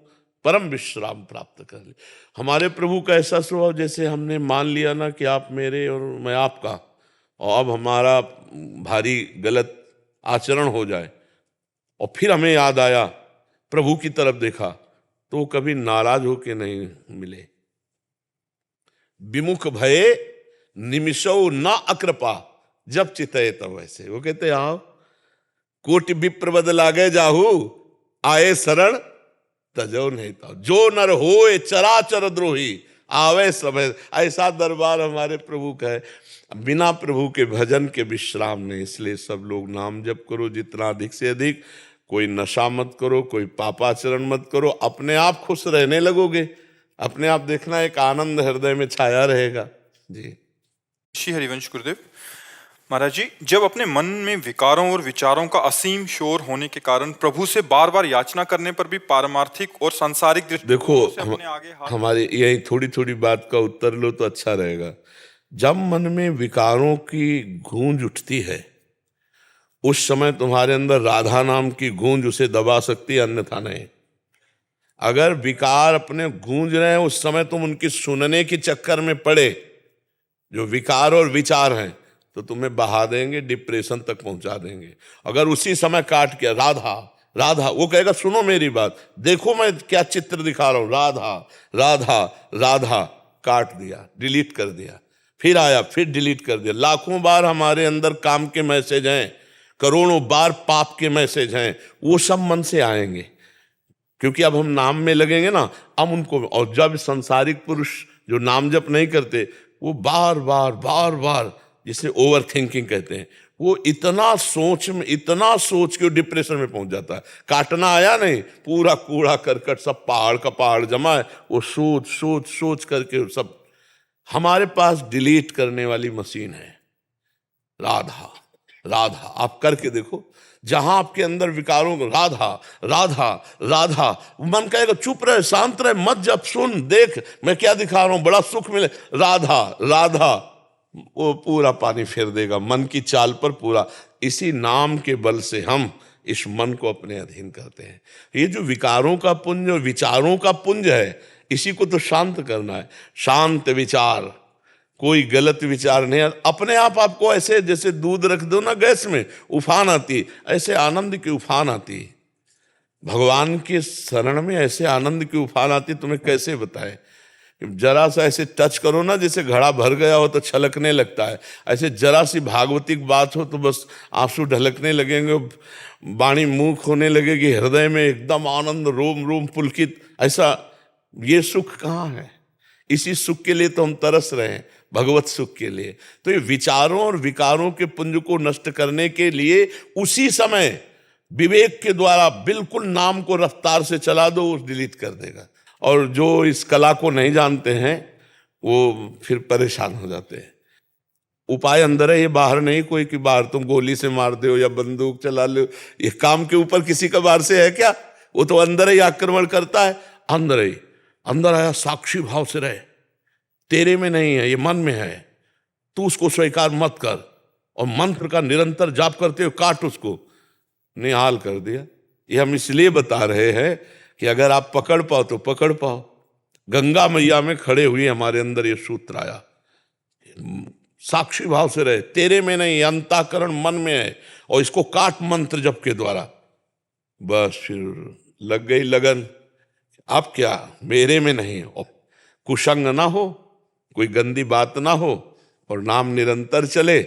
परम विश्राम प्राप्त कर ले। हमारे प्रभु का ऐसा स्वभाव, जैसे हमने मान लिया ना कि आप मेरे और मैं आपका, और अब हमारा भारी गलत आचरण हो जाए और फिर हमें याद आया, प्रभु की तरफ देखा, तो कभी नाराज होके नहीं मिले। विमुख भये निमिषौ न अकृपा, जब चितये तब वैसे। वो कहते आओ कोटि विप्र बद लागे जाहू, आए शरण तजो नहीं था। जो नर होए चराचर द्रोही, आवे समय। ऐसा दरबार हमारे प्रभु का है। बिना प्रभु के भजन के विश्राम नहीं। इसलिए सब लोग नाम जप करो जितना अधिक से अधिक। कोई नशा मत करो, कोई पापाचरण मत करो, अपने आप खुश रहने लगोगे। अपने आप देखना एक आनंद हृदय में छाया रहेगा। जी श्री हरिवंश गुरुदेव महाराज जी, जब अपने मन में विकारों और विचारों का असीम शोर होने के कारण प्रभु से बार बार याचना करने पर भी पारमार्थिक और सांसारिक दृष्टि देखो, से अपने आगे हाथ हमारे यही थोड़ी थोड़ी बात का उत्तर लो तो अच्छा रहेगा। जब मन में विकारों की गूंज उठती है, उस समय तुम्हारे अंदर राधा नाम की गूंज उसे दबा सकती है, अन्यथा नहीं। अगर विकार अपने गूंज रहे हैं, उस समय तुम उनकी सुनने के चक्कर में पड़े, जो विकार और विचार हैं, तो तुम्हें बहा देंगे, डिप्रेशन तक पहुंचा देंगे। अगर उसी समय काट के राधा राधा, वो कहेगा सुनो मेरी बात, देखो मैं क्या चित्र दिखा रहा हूं, राधा राधा राधा, काट दिया, डिलीट कर दिया, फिर आया, फिर डिलीट कर दिया। लाखों बार हमारे अंदर काम के मैसेज हैं, करोड़ों बार पाप के मैसेज हैं, वो सब मन से आएंगे, क्योंकि अब हम नाम में लगेंगे ना, अब उनको। और जब संसारिक पुरुष जो नाम जप नहीं करते, वो बार बार बार बार, जिसे ओवर थिंकिंग कहते हैं, वो इतना सोच के डिप्रेशन में पहुंच जाता है। काटना आया नहीं, पूरा कूड़ा करकट सब पहाड़ का पहाड़ जमा है, वो सोच सोच सोच करके सब। हमारे पास डिलीट करने वाली मशीन है, राधा राधा। आप करके देखो, जहां आपके अंदर विकारों को राधा राधा राधा, मन कहेगा चुप रहे, शांत रहे, मत जब, सुन देख मैं क्या दिखा रहा हूं, बड़ा सुख मिले, राधा राधा, वो पूरा पानी फेर देगा मन की चाल पर पूरा। इसी नाम के बल से हम इस मन को अपने अधीन करते हैं। ये जो विकारों का पुंज और विचारों का पुंज है, इसी को तो शांत करना है। शांत विचार, कोई गलत विचार नहीं। अपने आप आपको ऐसे जैसे दूध रख दो ना गैस में, उफान आती, ऐसे आनंद की उफान आती। भगवान के शरण में ऐसे आनंद की उफान आती, तुम्हें कैसे बताए। जरा सा ऐसे टच करो ना, जैसे घड़ा भर गया हो तो छलकने लगता है, ऐसे जरा सी भागवतिक बात हो तो बस आंसू ढलकने लगेंगे, वाणी मूक होने लगेगी, हृदय में एकदम आनंद, रोम रोम पुलकित। ऐसा ये सुख कहाँ है? इसी सुख के लिए तो हम तरस रहे हैं, भगवत सुख के लिए। तो ये विचारों और विकारों के पुंज को नष्ट करने के लिए उसी समय विवेक के द्वारा बिल्कुल नाम को रफ्तार से चला दो, वो डिलीट कर देगा। और जो इस कला को नहीं जानते हैं वो फिर परेशान हो जाते हैं। उपाय अंदर है, ये बाहर नहीं कोई कि बाहर तुम गोली से मार दो या बंदूक चला लो। ये काम के ऊपर किसी का बाहर से है क्या? वो तो अंदर ही आक्रमण करता है। अंदर ही, अंदर आया, साक्षी भाव से रहे, तेरे में नहीं है, ये मन में है, तू उसको स्वीकार मत कर। और मंत्र का निरंतर जाप करते हुए काट उसको, निहाल कर दिया। ये हम इसलिए बता रहे हैं कि अगर आप पकड़ पाओ तो पकड़ पाओ। गंगा मैया में खड़े हुए हमारे अंदर ये सूत्र आया, साक्षी भाव से रहे, तेरे में नहीं, अंतःकरण मन में है। और इसको काट मंत्र जप के द्वारा, बस फिर लग गई लगन। अब क्या, मेरे में नहीं, और कुसंग ना हो, कोई गंदी बात ना हो, और नाम निरंतर चले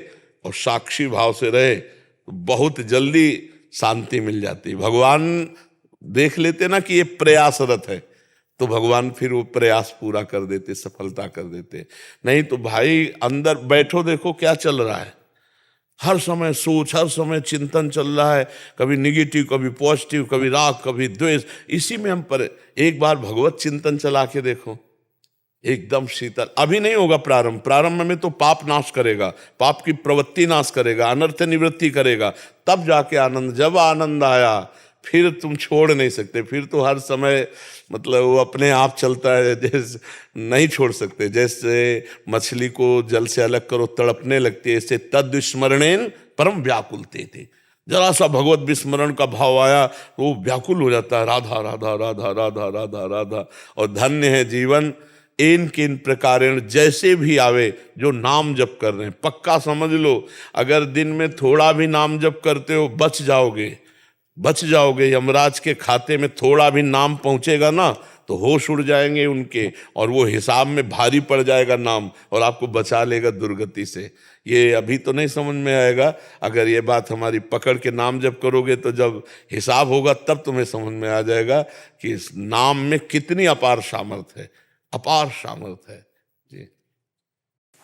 और साक्षी भाव से रहे, तो बहुत जल्दी शांति मिल जाती। भगवान देख लेते ना कि ये प्रयासरत है, तो भगवान फिर वो प्रयास पूरा कर देते, सफलता कर देते। नहीं तो भाई अंदर बैठो, देखो क्या चल रहा है। हर समय सोच, हर समय चिंतन चल रहा है, कभी निगेटिव, कभी पॉजिटिव, कभी राग, कभी द्वेष, इसी में हम पर। एक बार भगवत चिंतन चला के देखो, एकदम शीतल। अभी नहीं होगा प्रारंभ, प्रारंभ में तो पाप नाश करेगा, पाप की प्रवृत्ति नाश करेगा, अनर्थ निवृत्ति करेगा, तब जाके आनंद। जब आनंद आया फिर तुम छोड़ नहीं सकते, फिर तो हर समय मतलब वो अपने आप चलता है, जैसे नहीं छोड़ सकते। जैसे मछली को जल से अलग करो तड़पने लगती है, ऐसे तद विस्मरणेन परम व्याकुलते थे। जरा सा भगवत विस्मरण का भाव आया तो वो व्याकुल हो जाता है, राधा राधा राधा राधा राधा राधा। और धन्य है जीवन इन किन प्रकारेण, जैसे भी आवे, जो नाम जप कर रहे हैं। पक्का समझ लो, अगर दिन में थोड़ा भी नाम जप करते हो बच जाओगे, बच जाओगे। यमराज के खाते में थोड़ा भी नाम पहुंचेगा ना तो होश उड़ जाएंगे उनके, और वो हिसाब में भारी पड़ जाएगा नाम, और आपको बचा लेगा दुर्गति से। ये अभी तो नहीं समझ में आएगा, अगर ये बात हमारी पकड़ के नाम जप करोगे तो जब हिसाब होगा तब तुम्हें समझ में आ जाएगा कि इस नाम में कितनी अपार सामर्थ्य है, अपार सामर्थ्य है जी।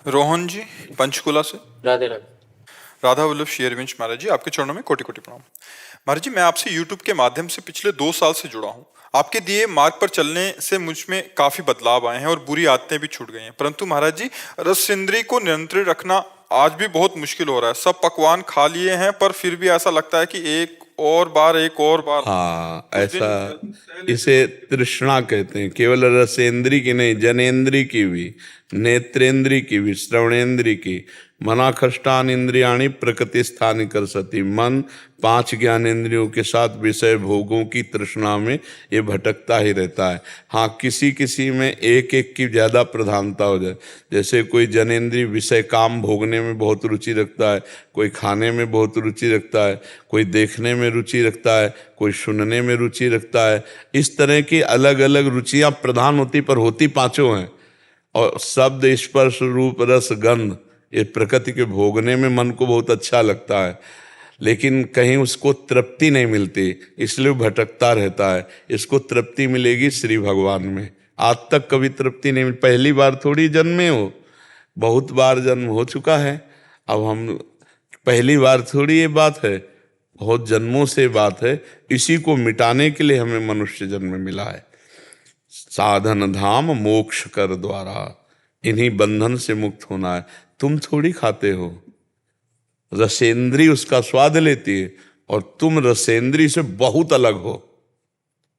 रोहन जी पंचकुला से। राधे राधे। राधा वल्लभ शेरविंश महाराज जी, आपके चरणों में कोटि कोटि प्रणाम। महाराज जी, मैं आपसे YouTube के माध्यम से पिछले 2 साल से जुड़ा हूँ। आपके दिए मार्ग पर चलने से मुझ में काफी बदलाव आए हैं और बुरी आदतें भी छूट गई हैं। परंतु महाराज जी, रस-इंद्रिय को नियंत्रित रखना आज भी बहुत मुश्किल हो रहा है। सब पकवान खा लिए हैं पर फिर भी ऐसा लगता है कि एक और बार। हाँ, ऐसा इसे तृष्णा कहते हैं। केवल रसेंद्री की नहीं, जनेन्द्री की भी, नेत्रेंद्री की भी, श्रवणेन्द्री की। मनाखष्टान इंद्रियाणी प्रकृति स्थानी कर सती। मन 5 ज्ञानेंद्रियों के साथ विषय भोगों की तृष्णा में ये भटकता ही रहता है। हाँ, किसी किसी में एक एक की ज़्यादा प्रधानता हो जाए। जैसे कोई जनेन्द्रीय विषय काम भोगने में बहुत रुचि रखता है, कोई खाने में बहुत रुचि रखता है, कोई देखने में रुचि रखता है, कोई सुनने में रुचि रखता है। इस तरह की अलग अलग रुचियाँ प्रधान होती, पर होती 5 हैं। और शब्द, स्पर्श, रूप, रस, गंध, ये प्रकृति के भोगने में मन को बहुत अच्छा लगता है, लेकिन कहीं उसको तृप्ति नहीं मिलती, इसलिए भटकता रहता है। इसको तृप्ति मिलेगी श्री भगवान में। आज तक कभी तृप्ति नहीं मिली, पहली बार थोड़ी जन्मे हो, बहुत बार जन्म हो चुका है। अब हम पहली बार थोड़ी ये बात है, बहुत जन्मों से बात है। इसी को मिटाने के लिए हमें मनुष्य जन्म मिला है। साधन धाम मोक्ष कर द्वारा, इन्हीं बंधन से मुक्त होना है। तुम थोड़ी खाते हो, रसेंद्री उसका स्वाद लेती है, और तुम रसेंद्री से बहुत अलग हो।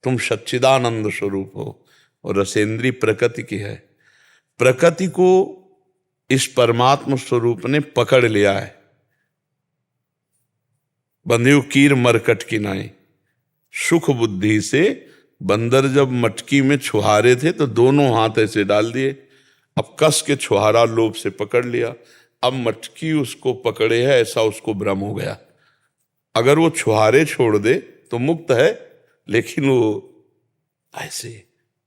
तुम सच्चिदानंद स्वरूप हो, और रसेंद्री प्रकृति की है। प्रकृति को इस परमात्मा स्वरूप ने पकड़ लिया है। बंधियो कीर मरकट की नाई, सुख बुद्धि से बंदर जब मटकी में छुहारे थे तो दोनों हाथ ऐसे डाल दिए, अब कस के छुहारा लोभ से पकड़ लिया, अब मटकी उसको पकड़े है ऐसा उसको भ्रम हो गया। अगर वो छुहारे छोड़ दे तो मुक्त है, लेकिन वो ऐसे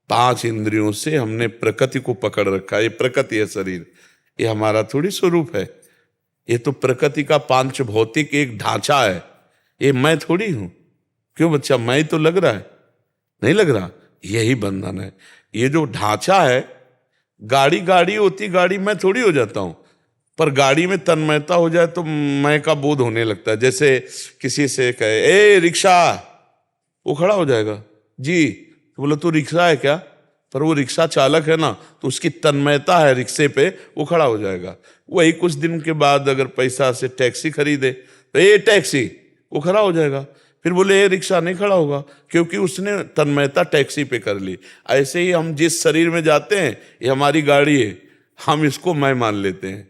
5 इंद्रियों से हमने प्रकृति को पकड़ रखा है। ये प्रकृति है शरीर, ये हमारा थोड़ी स्वरूप है, ये तो प्रकृति का पांच भौतिक एक ढांचा है, ये मैं थोड़ी हूं। क्यों बच्चा, मैं तो लग रहा है, नहीं लग रहा, यही बंधन है। ये जो ढांचा है, गाड़ी गाड़ी होती, गाड़ी मैं थोड़ी हो जाता हूं, पर गाड़ी में तन्मयता हो जाए तो मैं का बोध होने लगता है। जैसे किसी से कहे ए रिक्शा, वो खड़ा हो जाएगा जी, तो बोला तू रिक्शा है क्या, पर वो रिक्शा चालक है ना, तो उसकी तन्मयता है रिक्शे पे, वो खड़ा हो जाएगा। वही कुछ दिन के बाद अगर पैसा से टैक्सी खरीदे तो ए टैक्सी, वो खड़ा हो जाएगा। फिर बोले ए रिक्शा, नहीं खड़ा होगा, क्योंकि उसने तन्मयता टैक्सी पे कर ली। ऐसे ही हम जिस शरीर में जाते हैं, ये हमारी गाड़ी है, हम इसको मैं मान लेते हैं,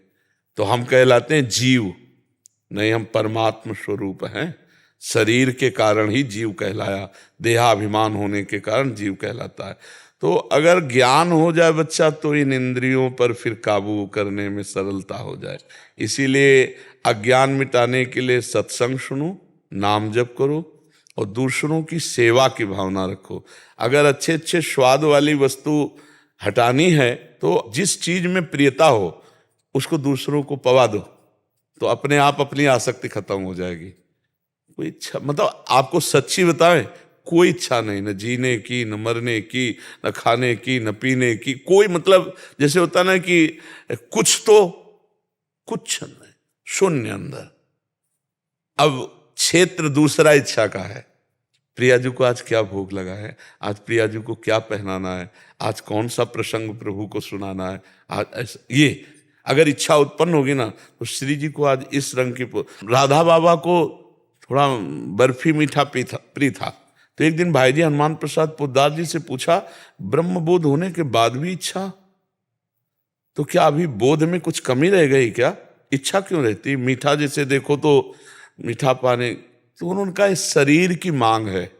तो हम कहलाते हैं जीव। नहीं, हम परमात्मा स्वरूप हैं। शरीर के कारण ही जीव कहलाया, देहाभिमान होने के कारण जीव कहलाता है। तो अगर ज्ञान हो जाए बच्चा, तो इन इंद्रियों पर फिर काबू करने में सरलता हो जाए। इसीलिए अज्ञान मिटाने के लिए सत्संग सुनो, नाम जप करो और दूसरों की सेवा की भावना रखो। अगर अच्छे अच्छे स्वाद वाली वस्तु हटानी है तो जिस चीज में प्रियता हो उसको दूसरों को पवा दो, तो अपने आप अपनी आसक्ति खत्म हो जाएगी। कोई इच्छा, मतलब आपको सच्ची बताएं, कोई इच्छा नहीं, न जीने की, न मरने की, न खाने की, न पीने की, कोई, मतलब जैसे होता ना कि कुछ तो कुछ नहीं, शून्य अंदर। अब क्षेत्र दूसरा इच्छा का है, प्रिया जी को आज क्या भोग लगा है, आज प्रिया जी को क्या पहनाना है, आज कौन सा प्रसंग प्रभु को सुनाना है, आज ऐसा, ये अगर इच्छा उत्पन्न होगी ना, तो श्री जी को आज इस रंग की, राधा बाबा को थोड़ा बर्फी मीठा प्रिय था। तो एक दिन भाई जी हनुमान प्रसाद पोद्दार जी से पूछा, ब्रह्म बोध होने के बाद भी इच्छा, तो क्या अभी बोध में कुछ कमी रह गई क्या, इच्छा क्यों रहती? मीठा जैसे देखो तो मीठा पाने, तो उन्होंने कहा इस शरीर की मांग है,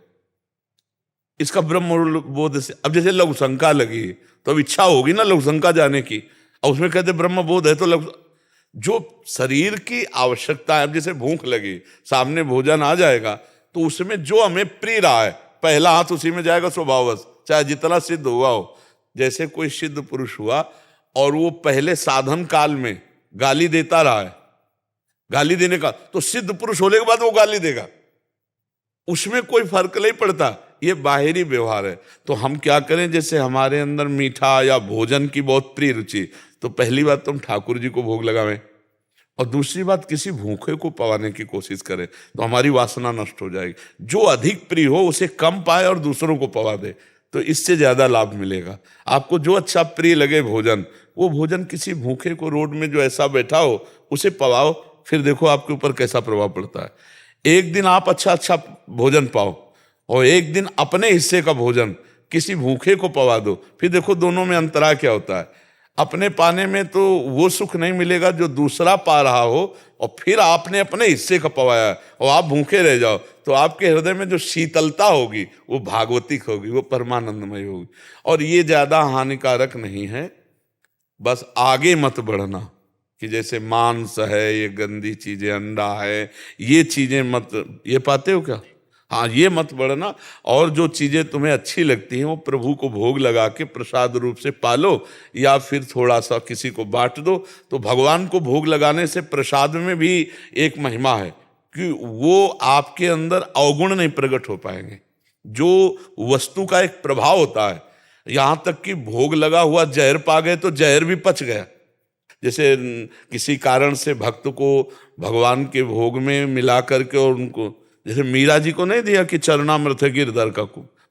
इसका ब्रह्म बोध से, अब जैसे लघु शंका लगी तो अब इच्छा होगी ना लघु शंका जाने की, और उसमें कहते ब्रह्म बोध है तो लघु, जो शरीर की आवश्यकता है, अब जैसे भूख लगी, सामने भोजन आ जाएगा, तो उसमें जो हमें प्रिय रहा है, पहला हाथ उसी में जाएगा स्वभाववश, चाहे जितना सिद्ध हुआ हो। जैसे कोई सिद्ध पुरुष हुआ और वो पहले साधन काल में गाली देता रहा है, गाली देने का, तो सिद्ध पुरुष होने के बाद वो गाली देगा, उसमें कोई फर्क नहीं पड़ता, ये बाहरी व्यवहार है। तो हम क्या करें, जैसे हमारे अंदर मीठा या भोजन की बहुत प्रिय रुचि, तो पहली बात तो हम ठाकुर जी को भोग लगावें, और दूसरी बात किसी भूखे को पवाने की कोशिश करें, तो हमारी वासना नष्ट हो जाएगी। जो अधिक प्रिय हो उसे कम पाए और दूसरों को पवा दे, तो इससे ज्यादा लाभ मिलेगा। आपको जो अच्छा प्रिय लगे भोजन, वो भोजन किसी भूखे को रोड में जो ऐसा बैठा हो उसे पवाओ, फिर देखो आपके ऊपर कैसा प्रभाव पड़ता है। एक दिन आप अच्छा अच्छा भोजन पाओ और एक दिन अपने हिस्से का भोजन किसी भूखे को पवा दो, फिर देखो दोनों में अंतरा क्या होता है। अपने पाने में तो वो सुख नहीं मिलेगा जो दूसरा पा रहा हो, और फिर आपने अपने हिस्से का पवाया और आप भूखे रह जाओ, तो आपके हृदय में जो शीतलता होगी वो भागवतिक होगी, वो परमानंदमय होगी, और ये ज्यादा हानिकारक नहीं है। बस आगे मत बढ़ना कि जैसे मांस है, ये गंदी चीजें, अंडा है, ये चीजें मत, ये पाते हो क्या, हाँ ये मत बढ़ना। और जो चीजें तुम्हें अच्छी लगती हैं वो प्रभु को भोग लगा के प्रसाद रूप से पालो, या फिर थोड़ा सा किसी को बांट दो। तो भगवान को भोग लगाने से प्रसाद में भी एक महिमा है कि वो आपके अंदर अवगुण नहीं प्रकट हो पाएंगे, जो वस्तु का एक प्रभाव होता है। यहाँ तक कि भोग लगा हुआ जहर पा गए तो जहर भी पच गया। जैसे किसी कारण से भक्त को भगवान के भोग में मिला करके, और उनको जैसे मीरा जी को नहीं दिया कि चरणामृत गिरधर का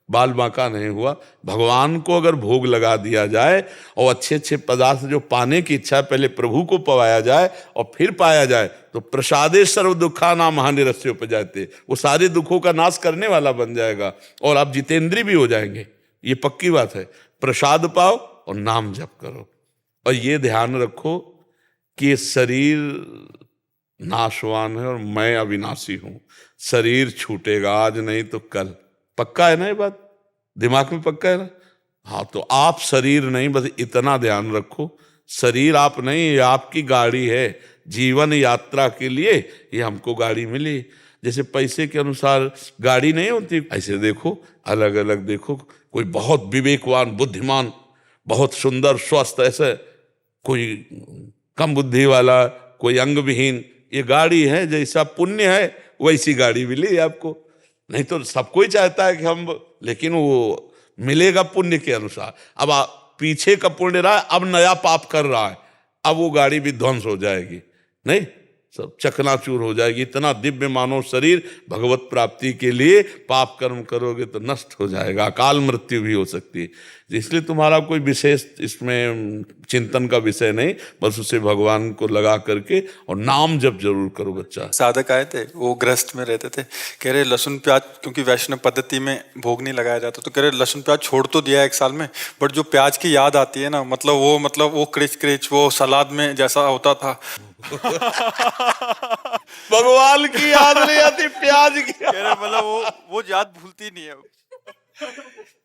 बाल बांका नहीं हुआ, भगवान को अगर भोग लगा दिया जाए और अच्छे अच्छे पदार्थ जो पाने की इच्छा है पहले प्रभु को पवाया जाए और फिर पाया जाए, तो प्रसादे सर्व दुखा नाम हानिरस्य उपजाते, वो सारे दुखों का नाश करने वाला बन जाएगा और आप जितेंद्री भी हो जाएंगे। ये पक्की बात है। प्रसाद पाओ और नाम जप करो, और ये ध्यान रखो कि शरीर नाशवान है और मैं अविनाशी हूं। शरीर छूटेगा, आज नहीं तो कल, पक्का है ना ये बात। दिमाग में पक्का है ना? हाँ, तो आप शरीर नहीं, बस इतना ध्यान रखो, शरीर आप नहीं, ये आपकी गाड़ी है। जीवन यात्रा के लिए ये हमको गाड़ी मिली। जैसे पैसे के अनुसार गाड़ी नहीं होती, ऐसे देखो, अलग अलग देखो। कोई बहुत विवेकवान, बुद्धिमान, बहुत सुंदर, स्वस्थ, ऐसे कोई कम बुद्धि वाला, कोई अंग विहीन। ये गाड़ी है, जैसा पुण्य है वैसी गाड़ी मिली आपको। नहीं तो सब कोई चाहता है कि हम, लेकिन वो मिलेगा पुण्य के अनुसार। अब पीछे का पुण्य रहा, अब नया पाप कर रहा है, अब वो गाड़ी भी ध्वंस हो जाएगी, नहीं, सब चकनाचूर हो जाएगी। इतना दिव्य मानव शरीर भगवत प्राप्ति के लिए पाप कर्म करोगे तो नष्ट हो जाएगा, अकाल मृत्यु भी हो सकती है। इसलिए तुम्हारा कोई विशेष इसमें चिंतन का विषय नहीं, बस उसे भगवान को लगा करके और नाम जप जरूर करो बच्चा। साधक आए थे, वो गृहस्थ में रहते थे, कह रहे लहसुन प्याज, क्योंकि वैष्णव पद्धति में भोग नहीं लगाया जाता, तो कह रहे लहसुन प्याज छोड़ तो दिया 1 साल में, बट जो प्याज की याद आती है ना, मतलब वो क्रिच क्रिच वो सलाद में जैसा होता था। भगवान की याद नहीं आती, प्याज की। कह रहे वो याद भूलती नहीं है।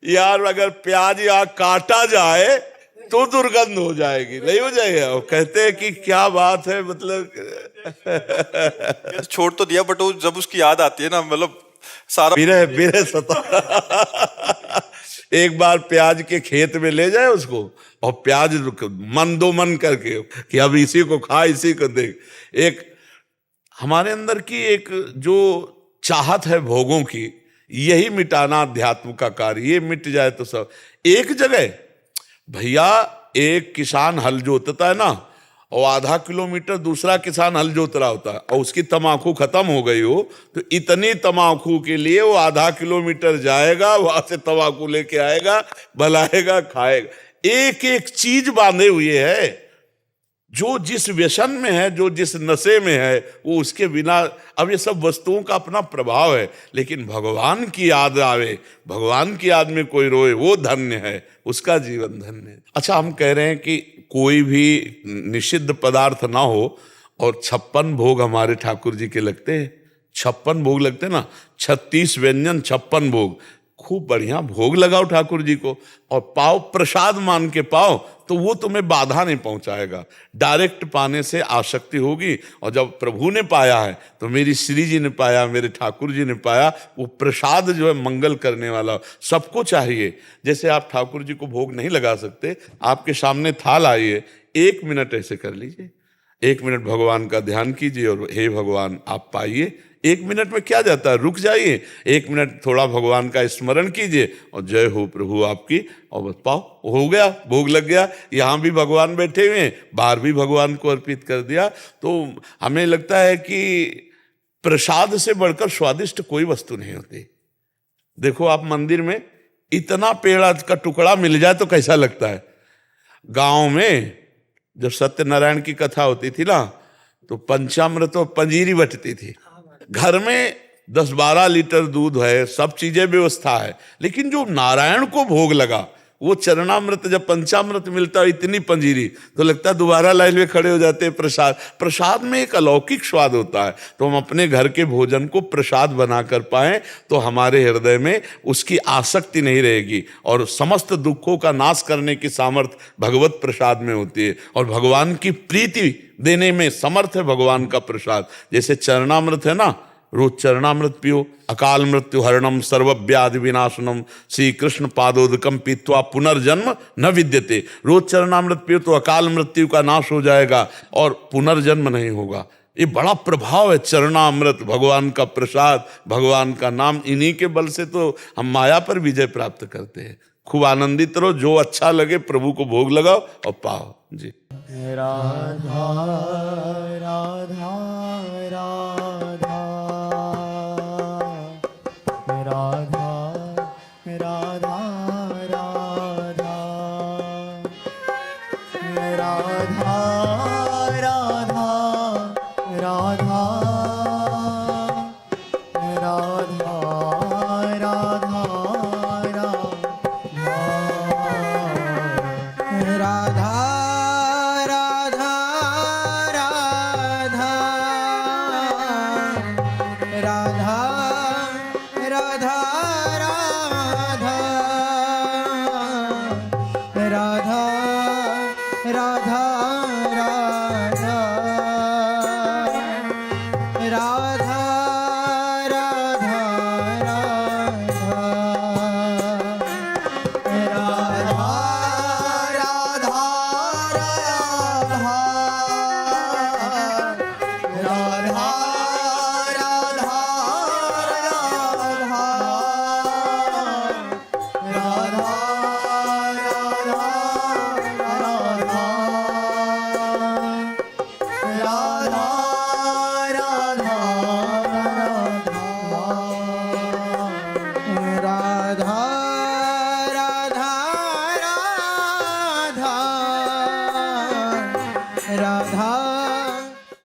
यार अगर प्याज यहाँ काटा जाए तो दुर्गंध हो जाएगी, नहीं हो जाएगा? वो कहते हैं कि क्या बात है, मतलब छोड़ तो दिया, बट वो जब उसकी याद आती है ना, मतलब सारा बिरह सता। एक बार प्याज के खेत में ले जाए उसको, और प्याज मन दो मन करके कि अब इसी को खा, इसी को देख। एक हमारे अंदर की एक जो चाहत है भोगों की, यही मिटाना अध्यात्म का कार्य। ये मिट जाए तो सब एक जगह। भैया एक किसान हल जोतता है ना, और आधा किलोमीटर दूसरा किसान हल जोत रहा होता है, और उसकी तमाकू खत्म हो गई हो, तो इतनी तमाकू के लिए वो आधा किलोमीटर जाएगा, वहां से तमाकू लेके आएगा, बनाएगा, खाएगा। एक एक चीज बांधे हुए है। जो जिस व्यसन में है, जो जिस नशे में है, वो उसके बिना। अब ये सब वस्तुओं का अपना प्रभाव है, लेकिन भगवान की याद आवे, भगवान की याद में कोई रोए, वो धन्य है, उसका जीवन धन्य है। अच्छा, हम कह रहे हैं कि कोई भी निषिद्ध पदार्थ ना हो, और 56 भोग हमारे ठाकुर जी के लगते हैं। 56 भोग लगते हैं ना, 36 व्यंजन 56 भोग। खूब बढ़िया भोग लगाओ ठाकुर जी को, और पाओ, प्रसाद मान के पाओ, तो वो तुम्हें बाधा नहीं पहुंचाएगा। डायरेक्ट पाने से आसक्ति होगी, और जब प्रभु ने पाया है, तो मेरी श्री जी ने पाया, मेरे ठाकुर जी ने पाया, वो प्रसाद जो है मंगल करने वाला सबको चाहिए। जैसे आप ठाकुर जी को भोग नहीं लगा सकते, आपके सामने थाल आइए, 1 मिनट ऐसे कर लीजिए, 1 मिनट भगवान का ध्यान कीजिए, और हे भगवान आप पाइए। 1 मिनट में क्या जाता है, रुक जाइए, 1 मिनट थोड़ा भगवान का स्मरण कीजिए, और जय हो प्रभु आपकी, और बस पाओ, हो गया, भोग लग गया। यहाँ भी भगवान बैठे हुए हैं, बाहर भी भगवान को अर्पित कर दिया। तो हमें लगता है कि प्रसाद से बढ़कर स्वादिष्ट कोई वस्तु नहीं होती। देखो आप मंदिर में इतना पेड़ का टुकड़ा मिल जाए तो कैसा लगता है। गांव में जब सत्यनारायण की कथा होती थी ना, तो पंचामृत और पंजीरी बटती थी। घर में 10-12 लीटर दूध है, सब चीजें व्यवस्था है, लेकिन जो नारायण को भोग लगा, वो चरणामृत, जब पंचामृत मिलता है, इतनी पंजीरी, तो लगता है दोबारा लाइन में खड़े हो जाते हैं। प्रसाद में एक अलौकिक स्वाद होता है। तो हम अपने घर के भोजन को प्रसाद बना कर पाएं, तो हमारे हृदय में उसकी आसक्ति नहीं रहेगी, और समस्त दुखों का नाश करने की सामर्थ्य भगवत प्रसाद में होती है। और भगवान की प्रीति देने में समर्थ है भगवान का प्रसाद। जैसे चरणामृत है ना, रोज चरणामृत पियो। अकाल मृत्यु हरणम सर्वव्याधि विनाशनम श्री कृष्ण पादोदकम पीत्वा पुनर्जन्म न विद्यते। रोज चरणामृत पियो तो अकाल मृत्यु का नाश हो जाएगा और पुनर्जन्म नहीं होगा। ये बड़ा प्रभाव है चरणामृत, भगवान का प्रसाद, भगवान का नाम। इन्हीं के बल से तो हम माया पर विजय प्राप्त करते हैं। खूब आनंदित रहो, जो अच्छा लगे प्रभु को भोग लगाओ और पाओ जी। राधा राधा राधा राधा राधा राधा राधा राधा राधा राधा